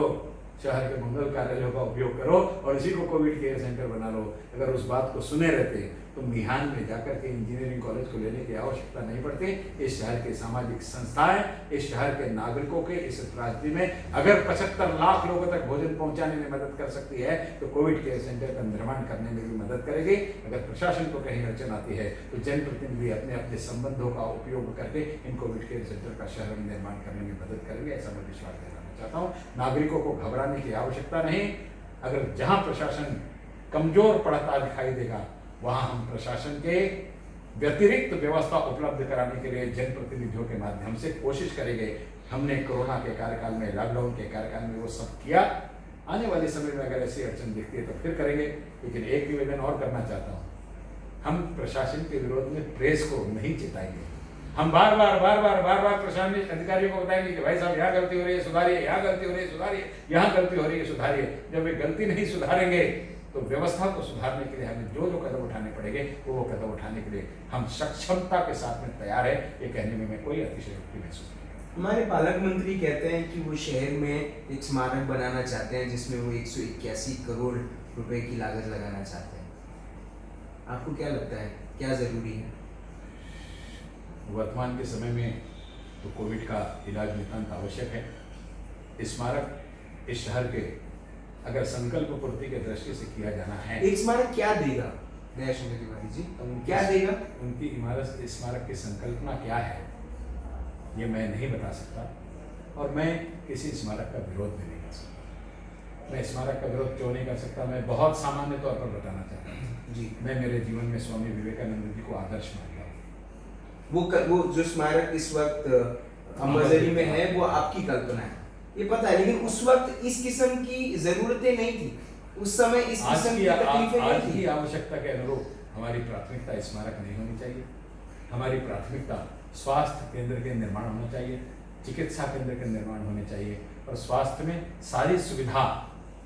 शहर के मंगल कार्यालयों का उपयोग करो और इसी को कोविड केयर सेंटर बना लो। अगर उस बात को सुने रहते तो मिहान में जाकर के इंजीनियरिंग कॉलेज को लेने की आवश्यकता नहीं पड़ती। इस शहर के सामाजिक संस्थाएं, इस शहर के नागरिकों के इस त्रासदी में अगर 75 लाख लोगों तक भोजन पहुंचाने में मदद कर सकती है तो कोविड केयर सेंटर का निर्माण करने में भी मदद करेगी। अगर प्रशासन को कहीं अड़चन आती है तो जनप्रतिनिधि अपने अपने संबंधों का उपयोग करके इन कोविड केयर सेंटर का शहर में निर्माण करने में मदद करेंगे, ऐसा मैं विश्वास दिलाना चाहता हूँ। नागरिकों को घबराने की आवश्यकता नहीं। अगर जहाँ प्रशासन कमजोर पड़ता दिखाई देगा वहाँ हम प्रशासन के व्यतिरिक्त व्यवस्था उपलब्ध कराने के लिए जनप्रतिनिधियों के माध्यम से कोशिश करेंगे। हमने कोरोना के कार्यकाल में, लॉकडाउन के कार्यकाल में वो सब किया। आने वाले समय में अगर ऐसी अड़चन दिखती है तो फिर करेंगे। लेकिन एक निवेदन और करना चाहता हूँ, हम प्रशासन के विरोध में प्रेस को नहीं चेताएंगे। हम बार बार प्रशासनिक अधिकारियों को बताएंगे कि भाई साहब यहाँ गलती हो रही है सुधारिए, यहाँ गलती हो रही है सुधारिए, यहाँ गलती हो रही है सुधारिए। जब वे गलती नहीं सुधारेंगे तो व्यवस्था को सुधारने के लिए हमें जो कदम उठाने पड़ेंगे वो कदम उठाने के लिए हम सक्षमता के साथ में तैयार है। ये कहने में मैं कोई अतिशयोक्ति महसूस नहीं करता। हमारे पालक मंत्री कहते हैं कि वो शहर में एक स्मारक बनाना चाहते हैं जिसमें वो 181 करोड़ रुपए की लागत लगाना चाहते हैं। आपको क्या लगता है क्या जरूरी है? वर्तमान के समय में तो कोविड का इलाज नितांत आवश्यक है। स्मारक इस शहर के अगर संकल्प पूर्ति के दृष्टि से किया जाना है, एक स्मारक क्या देगा दयाशंकर तिवारी जी, क्या देगा? उनकी इमारत स्मारक की संकल्पना क्या है ये मैं नहीं बता सकता, और मैं किसी स्मारक का विरोध भी नहीं कर सकता। मैं स्मारक का विरोध क्यों नहीं कर सकता, मैं बहुत सामान्य तौर पर बताना चाहता हूँ जी। मैं मेरे जीवन में स्वामी विवेकानंद जी को आदर्श मानता हूँ। वो जो स्मारक इस वक्त अम्बाजरी में है वो आपकी कल्पना है, ये पता है, लेकिन उस वक्त इस किस्म की जरूरतें नहीं थी, उस समय इस किस्म की तकलीफें नहीं आज थी। की आवश्यकता के अनुरूप हमारी प्राथमिकता स्मारक नहीं होनी चाहिए। हमारी प्राथमिकता स्वास्थ्य केंद्र के निर्माण होना चाहिए, चिकित्सा केंद्र के निर्माण होने चाहिए, और स्वास्थ्य में सारी सुविधा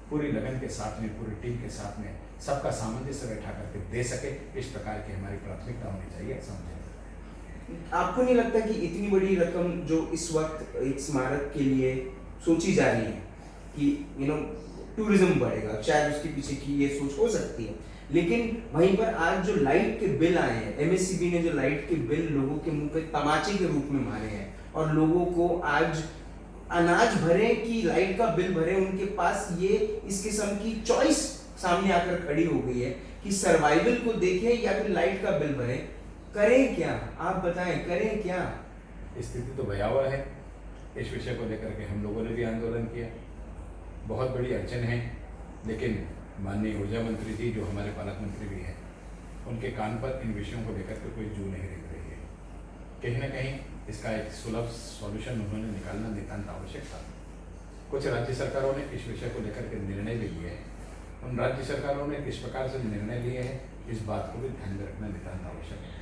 पूरी लगन के साथ में, पूरी टीम के साथ में सबका सामंजस्य बैठा करके दे सके, इस प्रकार की हमारी प्राथमिकता होनी चाहिए, ऐसा मुझे लगता है। आपको नहीं लगता कि इतनी बड़ी रकम जो इस वक्त एक स्मारक के लिए सोची जा रही है कि टूरिज्म बढ़ेगा, शायद उसके पीछे की ये सोच हो सकती है, लेकिन वहीं पर आज जो लाइट के बिल आए हैं, एमएससीबी ने जो लाइट के बिल लोगों के मुंह पे तमाचे के रूप में मारे हैं, और लोगों को आज अनाज भरे कि लाइट का बिल भरे, उनके पास ये इस किस्म की चॉइस सामने आकर खड़ी हो गई है कि सर्वाइवल को देखें या फिर लाइट का बिल भरें, करें क्या? आप बताएं, करें क्या? स्थिति तो भयावह है। इस विषय को लेकर के हम लोगों ने भी आंदोलन किया, बहुत बड़ी अड़चन है, लेकिन माननीय ऊर्जा मंत्री जी जो हमारे पालक मंत्री भी हैं, उनके कान पर इन विषयों को लेकर के कोई जू नहीं दिख रही है। कहीं ना कहीं इसका एक सुलभ सॉल्यूशन उन्होंने निकालना नितांत आवश्यक था। कुछ राज्य सरकारों ने इस विषय को लेकर के निर्णय भी लिए हैं। उन राज्य सरकारों ने किस प्रकार से निर्णय लिए हैं, इस बात को भी ध्यान में रखना नितांत आवश्यक है।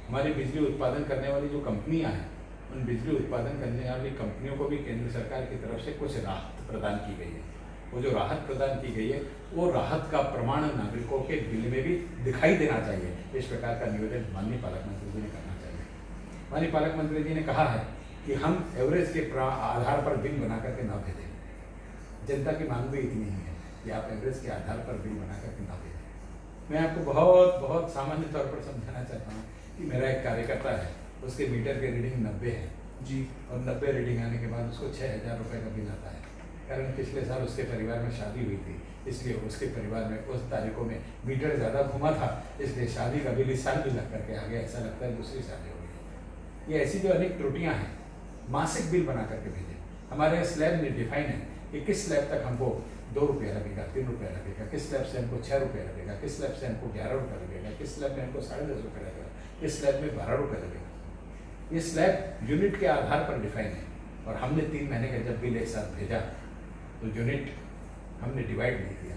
हमारी बिजली उत्पादन करने वाली जो कंपनियां हैं, उन बिजली उत्पादन करने वाली कंपनियों को भी केंद्र सरकार की तरफ से कुछ राहत प्रदान की गई है। वो जो राहत प्रदान की गई है, वो राहत का प्रमाण नागरिकों के बिल में भी दिखाई देना चाहिए। इस प्रकार का नियोजन माननीय पालक मंत्री जी ने करना चाहिए। माननीय पालक मंत्री जी ने कहा है कि हम एवरेज के आधार पर बिल बना करके ना भेजें। जनता की मांग भी इतनी ही है कि आप एवरेज के आधार पर बिल बना करके ना भेजें। मैं आपको बहुत बहुत सामान्य तौर पर समझाना चाहता हूँ कि मेरा एक कार्यकर्ता है, उसके मीटर की रीडिंग 90 है जी, और 90 रीडिंग आने के बाद उसको 6,000 रुपये का बिल आता है। कारण पिछले साल उसके परिवार में शादी हुई थी, इसलिए उसके परिवार में उस तारीखों में मीटर ज़्यादा घुमा था, इसलिए शादी का बिल इस साल भी लग करके आ गया। ऐसा लगता है दूसरी शादी हो गई। ये ऐसी जो अनेक त्रुटियाँ हैं, मासिक बिल बना करके भेजें। हमारे स्लैब में डिफाइन है कि किस स्लैब तक हमको 2 रुपया लगेगा, 3 रुपया लगेगा, किस स्लैब से हमको 6 रुपया लगेगा, किस स्लैब से हमको 11 रुपया लगेगा, किस स्लैब में हमको 10.5 रुपये लगेगा, किस स्लैब में 12 रुपये लगेगा। ये स्लैब यूनिट के आधार पर डिफाइन है, और हमने 3 महीने का जब बिल एक साथ भेजा तो यूनिट हमने डिवाइड नहीं किया।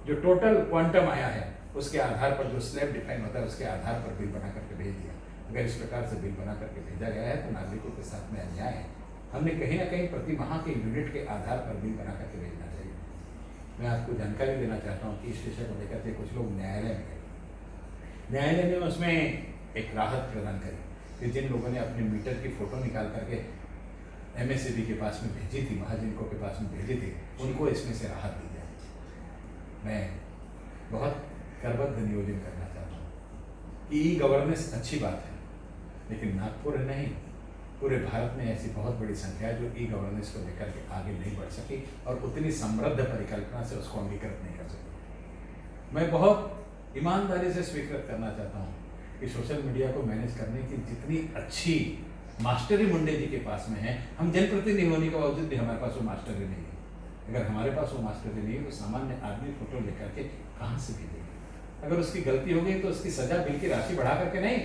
जो टोटल क्वांटम आया है उसके आधार पर, जो स्लैब डिफाइन होता है उसके आधार पर बिल बना करके भेज दिया। अगर इस प्रकार से बिल बना करके भेजा गया है तो नागरिकों के साथ में अन्याय है। हमने कहीं ना कहीं प्रति माह के यूनिट के आधार पर बिल बना करके भेजना चाहिए। मैं आपको जानकारी देना चाहता हूँ कि इस विषय को लेकर के कुछ लोग न्यायालय में गए। न्यायालय ने उसमें एक राहत प्रदान करी कि जिन लोगों ने अपने मीटर की फ़ोटो निकाल करके एमएससीबी के पास में भेजी थी, महाजनों के पास में भेजी थी, उनको इसमें से राहत दी जाए। मैं बहुत करबद्ध नियोजन करना चाहता हूँ कि ई गवर्नेंस अच्छी बात है, लेकिन नागपुर नहीं, पूरे भारत में ऐसी बहुत बड़ी संख्या है जो ई गवर्नेंस को लेकर के आगे नहीं बढ़ सकी और उतनी समृद्ध परिकल्पना से उसको अंगीकृत नहीं कर सकी। मैं बहुत ईमानदारी से स्वीकृत करना चाहता हूँ कि सोशल मीडिया को मैनेज करने की जितनी अच्छी मास्टरी मुंडे जी के पास में है, हम जनप्रतिनिधि होने के बावजूद भी हमारे पास वो मास्टरी नहीं है। अगर हमारे पास वो मास्टरी नहीं है तो सामान्य आदमी फोटो लेकर के कहाँ से भेजेगा? अगर उसकी गलती हो गई तो उसकी सजा बिल की राशि बढ़ा करके नहीं,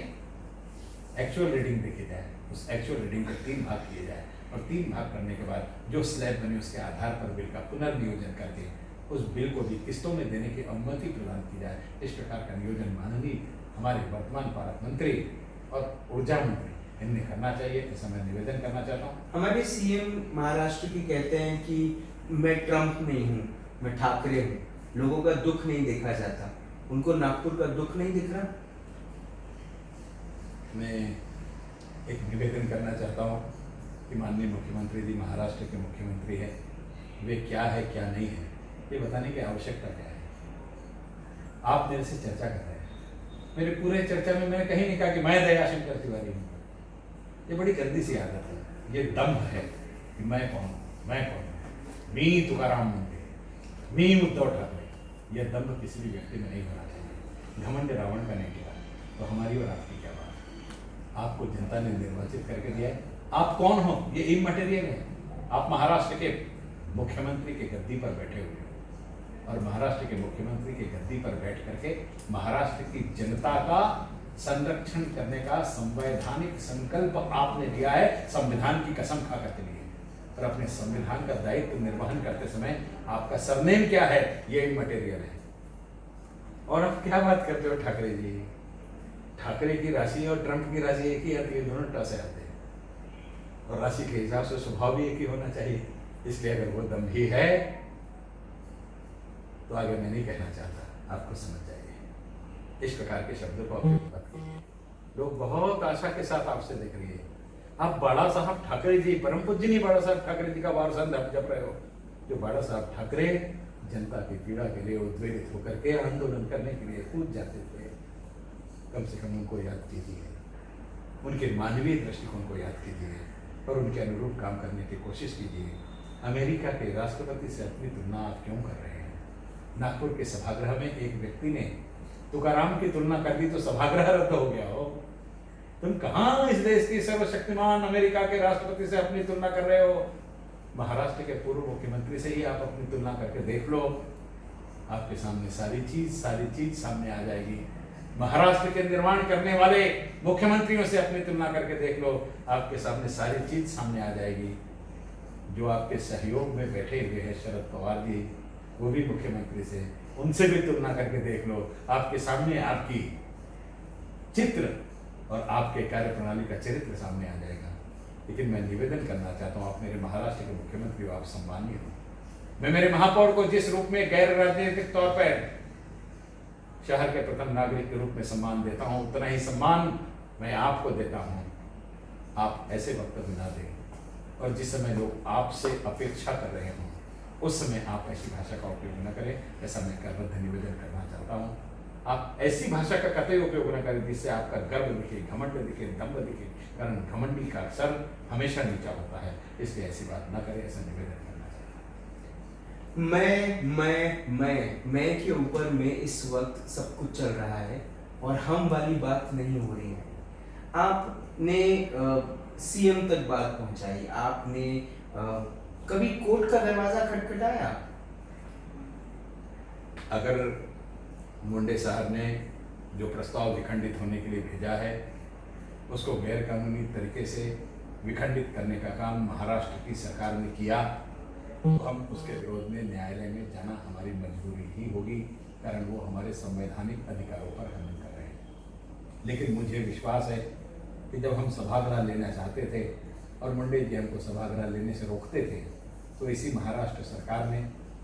एक्चुअल रीडिंग देखी जाए, उस एक्चुअल रीडिंग के 3 भाग किए जाए और 3 भाग करने के बाद जो स्लैब बनी उसके आधार पर बिल का पुनर्नियोजन करके उस बिल को भी किस्तों में देने की अनुमति प्रदान की जाए। इस प्रकार का नियोजन माननीय हमारे वर्तमान पालक मंत्री और ऊर्जा मंत्री इन्हें करना चाहिए, ऐसा मैं निवेदन करना चाहता हूँ। हमारे सीएम महाराष्ट्र के कहते हैं कि मैं ट्रम्प नहीं हूँ, मैं ठाकरे हूँ, लोगों का दुख नहीं देखा जाता। उनको नागपुर का दुख नहीं दिख रहा? मैं एक निवेदन करना चाहता हूँ कि माननीय मुख्यमंत्री जी महाराष्ट्र के मुख्यमंत्री हैं, वे क्या है क्या नहीं है ये बताने की आवश्यकता क्या है। आप मेरे से चर्चा कर रहे हैं, मेरे पूरे चर्चा में मैंने कहीं नहीं कहा कि मैं दयाशंकर तिवारी हूँ। ये बड़ी गंदी सी आदत है, ये दम्भ है कि मैं कौन हूं, मैं कौन हूं, मी तुकाराम मुंडे, मी उद्धव ठाकरे। यह दम्भ किसी भी व्यक्ति में नहीं होना चाहिए। घमंड रावण का नहीं गिरा, तो हमारी और आपकी क्या बात। आपको जनता ने निर्वाचित करके दिया है, आप कौन हो ये इमटेरियल है। आप महाराष्ट्र के मुख्यमंत्री के गद्दी पर बैठे हुए हो और महाराष्ट्र के मुख्यमंत्री के गद्दी पर बैठ करके महाराष्ट्र की जनता का संरक्षण करने का संवैधानिक संकल्प आपने लिया है, संविधान की कसम खा करके लिए। और अपने संविधान का दायित्व निर्वहन करते समय आपका सरनेम क्या है ये इमटेरियल है। और आप क्या बात करते हो ठाकरे जी, ठाकरे की राशि और ट्रंप की राशि एक ही आती है, दोनों टसे आते हैं और राशि के हिसाब से स्वभाव भी एक ही होना चाहिए। इसलिए अगर वो दम ही है तो आगे मैं नहीं कहना चाहता, आपको समझ जाइए। इस प्रकार के शब्दों का उपयोग मत कीजिए। लोग बहुत आशा के साथ आपसे देख रही है। आप बाड़ा साहब ठाकरे जी, परम पूज्य नहीं बाड़ा साहब ठाकरे जी का वारसन जप रहे हो। जो बाड़ा साहब ठाकरे जनता की पीड़ा के लिए उद्वेलित होकर के आंदोलन करने के लिए कूद जाते थे, कम से कम उनको याद कीजिए, उनके मानवीय दृष्टिकोण को याद कीजिए और उनके अनुरूप काम करने की कोशिश कीजिए। अमेरिका के राष्ट्रपति से अपनी तुलना आप क्यों कर रहे हैं? नागपुर के सभागृह में एक व्यक्ति ने तुकाराम की तुलना कर दी तो सभागृह रद्द हो गया हो। तुम कहां इस देश की सर्वशक्तिमान अमेरिका के राष्ट्रपति से अपनी तुलना कर रहे हो? महाराष्ट्र के पूर्व मुख्यमंत्री से ही आप अपनी तुलना करके देख लो, आपके सामने सारी चीज सामने आ जाएगी। महाराष्ट्र के निर्माण करने वाले मुख्यमंत्रियों से अपनी तुलना करके देख लो, आपके सामने सारी चीज सामने आ जाएगी। जो आपके सहयोग में बैठे हुए हैं शरद पवार जी, वो भी मुख्यमंत्री से, उनसे भी तुलना करके देख लो, आपके सामने आपकी चित्र और आपके कार्यप्रणाली का चरित्र सामने आ जाएगा। लेकिन मैं निवेदन करना चाहता हूँ, आप मेरे महाराष्ट्र के मुख्यमंत्री हो, आप सम्मानीय हो। मैं मेरे महापौर को जिस रूप में गैर राजनीतिक तौर पर शहर के प्रथम नागरिक के रूप में सम्मान देता हूँ, उतना ही सम्मान मैं आपको देता हूँ। आप ऐसे वक्तव्य ना दें और जिस समय लोग आपसे अपेक्षा कर रहे हों उस समय आप ऐसी भाषा का उपयोग न करें, ऐसा मैं करबद्ध निवेदन करना चाहता हूँ। आप ऐसी भाषा का कतई उपयोग न करें जिससे आपका गर्व दिखे, घमंड दिखे, दम्भ दिखे, कारण घमंडी का सर हमेशा नीचा होता है। इसलिए ऐसी बात न करें, ऐसा निवेदन करना चाहता हूँ। मैं के ऊपर में इस वक्त सब कुछ चल रहा है और हम वाली बात नहीं हो रही है। आपने सीएम तक बात पहुंचाई, आपने कभी कोर्ट का दरवाजा खटखटाया? अगर मुंडे साहब ने जो प्रस्ताव विखंडित होने के लिए भेजा है उसको गैर कानूनी तरीके से विखंडित करने का काम महाराष्ट्र की सरकार ने किया तो हम उसके विरोध में न्यायालय में जाना हमारी मजबूरी ही होगी, कारण वो हमारे संवैधानिक अधिकारों पर हमला कर रहे हैं। लेकिन मुझे विश्वास है कि जब हम सभागृह लेना चाहते थे और मुंडे जी हमको सभागृह लेने से रोकते थे, तो इसी महाराष्ट्र सरकार ने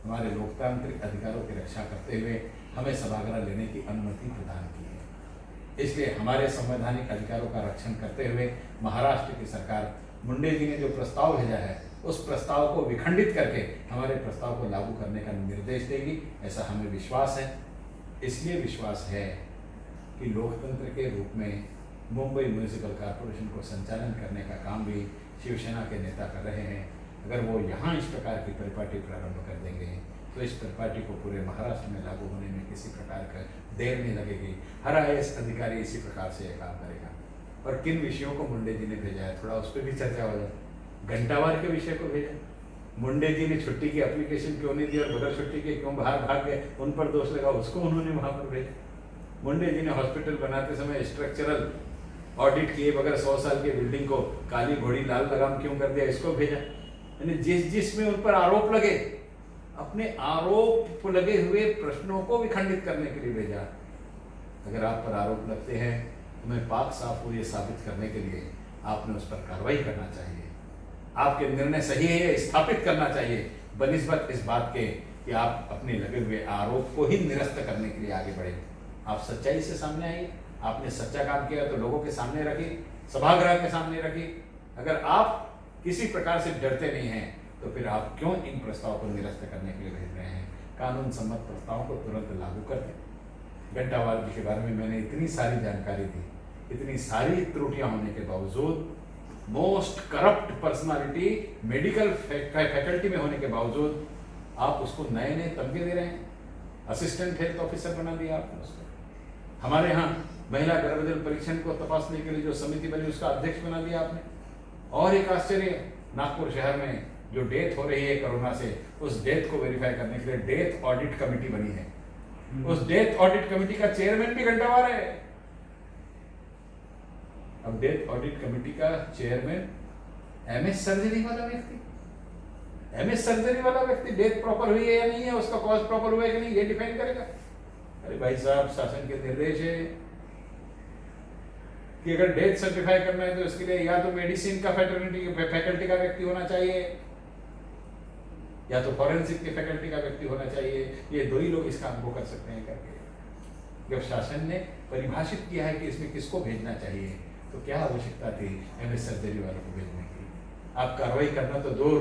हमारे लोकतांत्रिक अधिकारों की रक्षा करते हुए हमें सभागृह लेने की अनुमति प्रदान की है। इसलिए हमारे संवैधानिक अधिकारों का रक्षण करते हुए महाराष्ट्र की सरकार मुंडे जी ने जो प्रस्ताव भेजा है उस प्रस्ताव को विखंडित करके हमारे प्रस्ताव को लागू करने का निर्देश देगी, ऐसा हमें विश्वास है। इसलिए विश्वास है कि लोकतंत्र के रूप में मुंबई म्यूनिसिपल कॉरपोरेशन को संचालन करने का काम भी शिवसेना के नेता कर रहे हैं। अगर वो यहाँ इस प्रकार की परिपाटी प्रारंभ कर देंगे तो इस परिपाटी को पूरे महाराष्ट्र में लागू होने में किसी प्रकार का देर नहीं लगेगी। हर IAS अधिकारी इसी प्रकार से यह काम करेगा। और किन विषयों को मुंडे जी ने भेजा है, थोड़ा उस पर भी चर्चा हो जाए। घंटावार के विषय को भेजा, मुंडे जी ने छुट्टी की एप्लीकेशन क्यों नहीं दी और बगैर छुट्टी के क्यों बाहर भाग गए, उन पर दोष लगा, उसको उन्होंने वहाँ पर भेजा। मुंडे जी ने हॉस्पिटल बनाते समय स्ट्रक्चरल ऑडिट किए बगैर 100 साल की बिल्डिंग को काली घोड़ी लाल लगाम क्यों कर दिया, इसको भेजा। यानी जिसमें उन पर आरोप लगे, अपने आरोप लगे हुए प्रश्नों को विखंडित करने के लिए भेजा। अगर आप पर आरोप लगते हैं तो मैं पाक साफ हूँ ये साबित करने के लिए आपने उस पर कार्रवाई करना चाहिए। आपके निर्णय सही है ये स्थापित करना चाहिए, बनिस्बत इस बात के कि आप अपने लगे हुए आरोप को ही निरस्त करने के लिए आगे बढ़े। आप सच्चाई से सामने आइए। आपने सच्चा काम किया तो लोगों के सामने रखिए, सभागृह के सामने रखिए। अगर आप किसी प्रकार से डरते नहीं हैं तो फिर आप क्यों इन प्रस्ताव को निरस्त करने के लिए भेज रहे हैं? कानून सम्मत प्रस्तावों को तुरंत लागू कर दें। घंटावार जी के बारे में मैंने इतनी सारी जानकारी दी, इतनी सारी त्रुटियां होने के बावजूद most corrupt personality medical faculty में होने के बावजूद आप उसको नए नए तमगे दे रहे हैं। असिस्टेंट हेल्थ ऑफिसर बना दिया आपने उसको। हमारे यहाँ महिला गर्भजल परीक्षण को तपासने के लिए जो समिति बनी उसका अध्यक्ष बना दिया आपने। और एक आश्चर्य, नागपुर शहर में जो डेथ हो रही है कोरोना से, उस डेथ को वेरीफाई करने के लिए डेथ ऑडिट कमेटी बनी है। उस डेथ ऑडिट कमेटी का चेयरमैन भी घंटावार है। अब डेथ ऑडिट कमेटी का चेयरमैन एमएस सर्जरी वाला व्यक्ति, एमएस सर्जरी वाला व्यक्ति डेथ प्रॉपर हुई है या नहीं है, उसका कॉज प्रॉपर हुआ है कि नहीं, ये डिफाइन करेगा। अरे भाई साहब, शासन के निर्देश है कि अगर डेथ सर्टिफाई करना है तो इसके लिए या तो मेडिसिन का फैकल्टी का व्यक्ति होना चाहिए या तो फॉरेंसिक के फैकल्टी का व्यक्ति होना चाहिए। ये दो ही लोग इस काम को कर सकते हैं करके। जब शासन ने परिभाषित किया है कि इसमें किसको भेजना चाहिए, तो क्या आवश्यकता थी एमएस सर्जरी वालों को भेजने की? आप कार्रवाई करना तो दूर,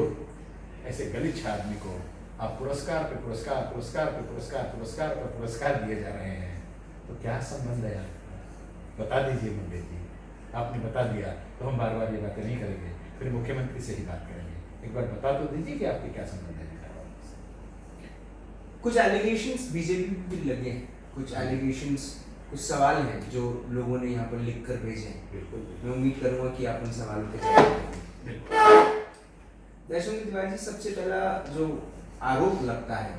ऐसे गलिच्छ आदमी को आप पुरस्कार पे पुरस्कार, पुरस्कार पे पुरस्कार, पुरस्कार पर पुरस्कार दिए जा रहे हैं, तो क्या संबंध है आपका? बता दीजिए मुंबई जी। आपने बता दिया तो हम बार बार ये बातें नहीं करेंगे, फिर मुख्यमंत्री से ही बात करेंगे। एक बार बता तो दीजिए कि आपके क्या संबंध है। कुछ एलिगेशंस बीजेपी पे भी लगे हैं, कुछ एलिगेशंस, कुछ सवाल हैं जो लोगों ने यहाँ पर लिख कर भेजे हैं। बिल्कुल, मैं उम्मीद करूंगा कि आप उन सवालों के जवाब देंगे। दर्शकों तिवारी जी, सबसे पहला जो आरोप लगता है,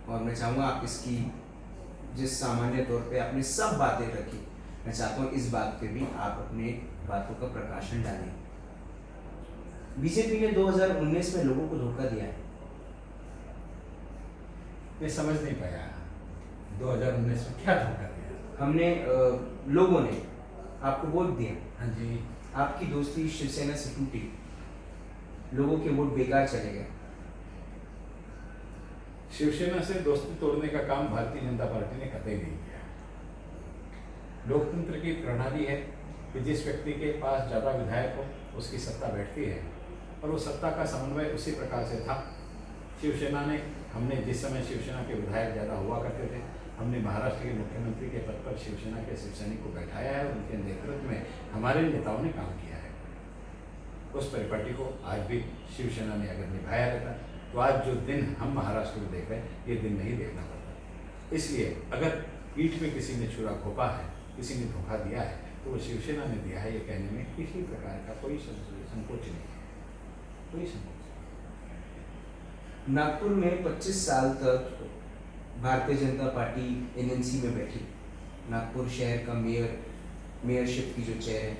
और मैं चाहूंगा आप इसकी जिस सामान्य तौर पे आपने सब बातें रखी, मैं चाहता हूँ इस बात पे भी आप अपने बातों का प्रकाशन डालें। बीजेपी ने 2019 में लोगों को धोखा दिया है। मैं समझ नहीं पाया 2019 में क्या धोखा दिया। हमने लोगों ने आपको वोट दिया, हाँ जी, आपकी दोस्ती शिवसेना से टूटी, लोगों के वोट बेकार चले गए। शिवसेना से दोस्ती तोड़ने का काम भारतीय जनता पार्टी ने कतई नहीं किया। लोकतंत्र की प्रणाली है कि जिस व्यक्ति के पास ज़्यादा विधायक हो उसकी सत्ता बैठती है, और वो सत्ता का समन्वय उसी प्रकार से था। शिवसेना ने, हमने जिस समय शिवसेना के विधायक ज़्यादा हुआ करते थे, हमने महाराष्ट्र के मुख्यमंत्री के पद पर शिवसेना के शिवसैनिक को बैठाया है और उनके नेतृत्व में हमारे नेताओं ने काम किया है। उस परिपाटी को आज भी शिवसेना ने अगर निभाया रहता तो आज जो दिन हम महाराष्ट्र में देख रहे हैं, ये दिन नहीं देखना पड़ता। इसलिए अगर पीठ में किसी ने छुरा घोंपा है, किसी ने धोखा दिया है, तो वो शिवसेना ने दिया है, ये कहने में किसी प्रकार का कोई संकोच नहीं है, कोई संकोच। नागपुर में 25 साल तक भारतीय जनता पार्टी एनएनसी में बैठी। नागपुर शहर का मेयरशिप की जो चेयर है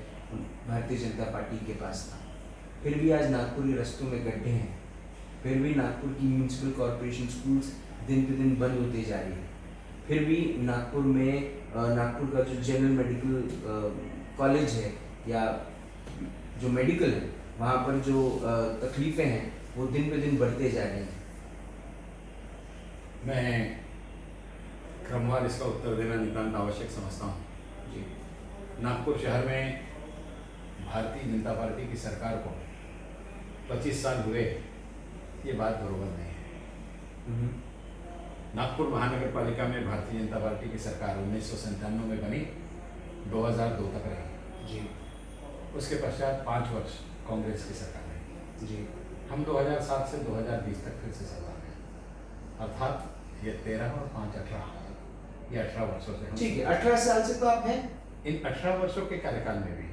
भारतीय जनता पार्टी के पास था। फिर भी आज नागपुरी रस्तों में गड्ढे हैं, फिर भी नागपुर की म्यूनसिपल कॉरपोरेशन स्कूल्स दिन पे दिन बंद होते जा रही है। फिर भी नागपुर में नागपुर का जो जनरल मेडिकल कॉलेज है या जो मेडिकल है, वहाँ पर जो तकलीफ़ें हैं वो दिन पे दिन बढ़ते जा रही हैं। मैं क्रमवार इसका उत्तर देना नितांत आवश्यक समझता हूँ जी। नागपुर शहर में भारतीय जनता पार्टी की सरकार को 25 साल हुए, ये बात बरोबर नहीं है। नागपुर महानगर पालिका में भारतीय जनता पार्टी की सरकार 1997 में बनी, 2002 तक रही जी। उसके पश्चात 5 वर्ष कांग्रेस की सरकार रही जी। हम 2007 से 2020 तक फिर से सत्ता में, अर्थात ये 13 और 5 18, ये 18 वर्षों से। ठीक है, 18 साल से तो आप हैं। इन 18 वर्षों के कार्यकाल में भी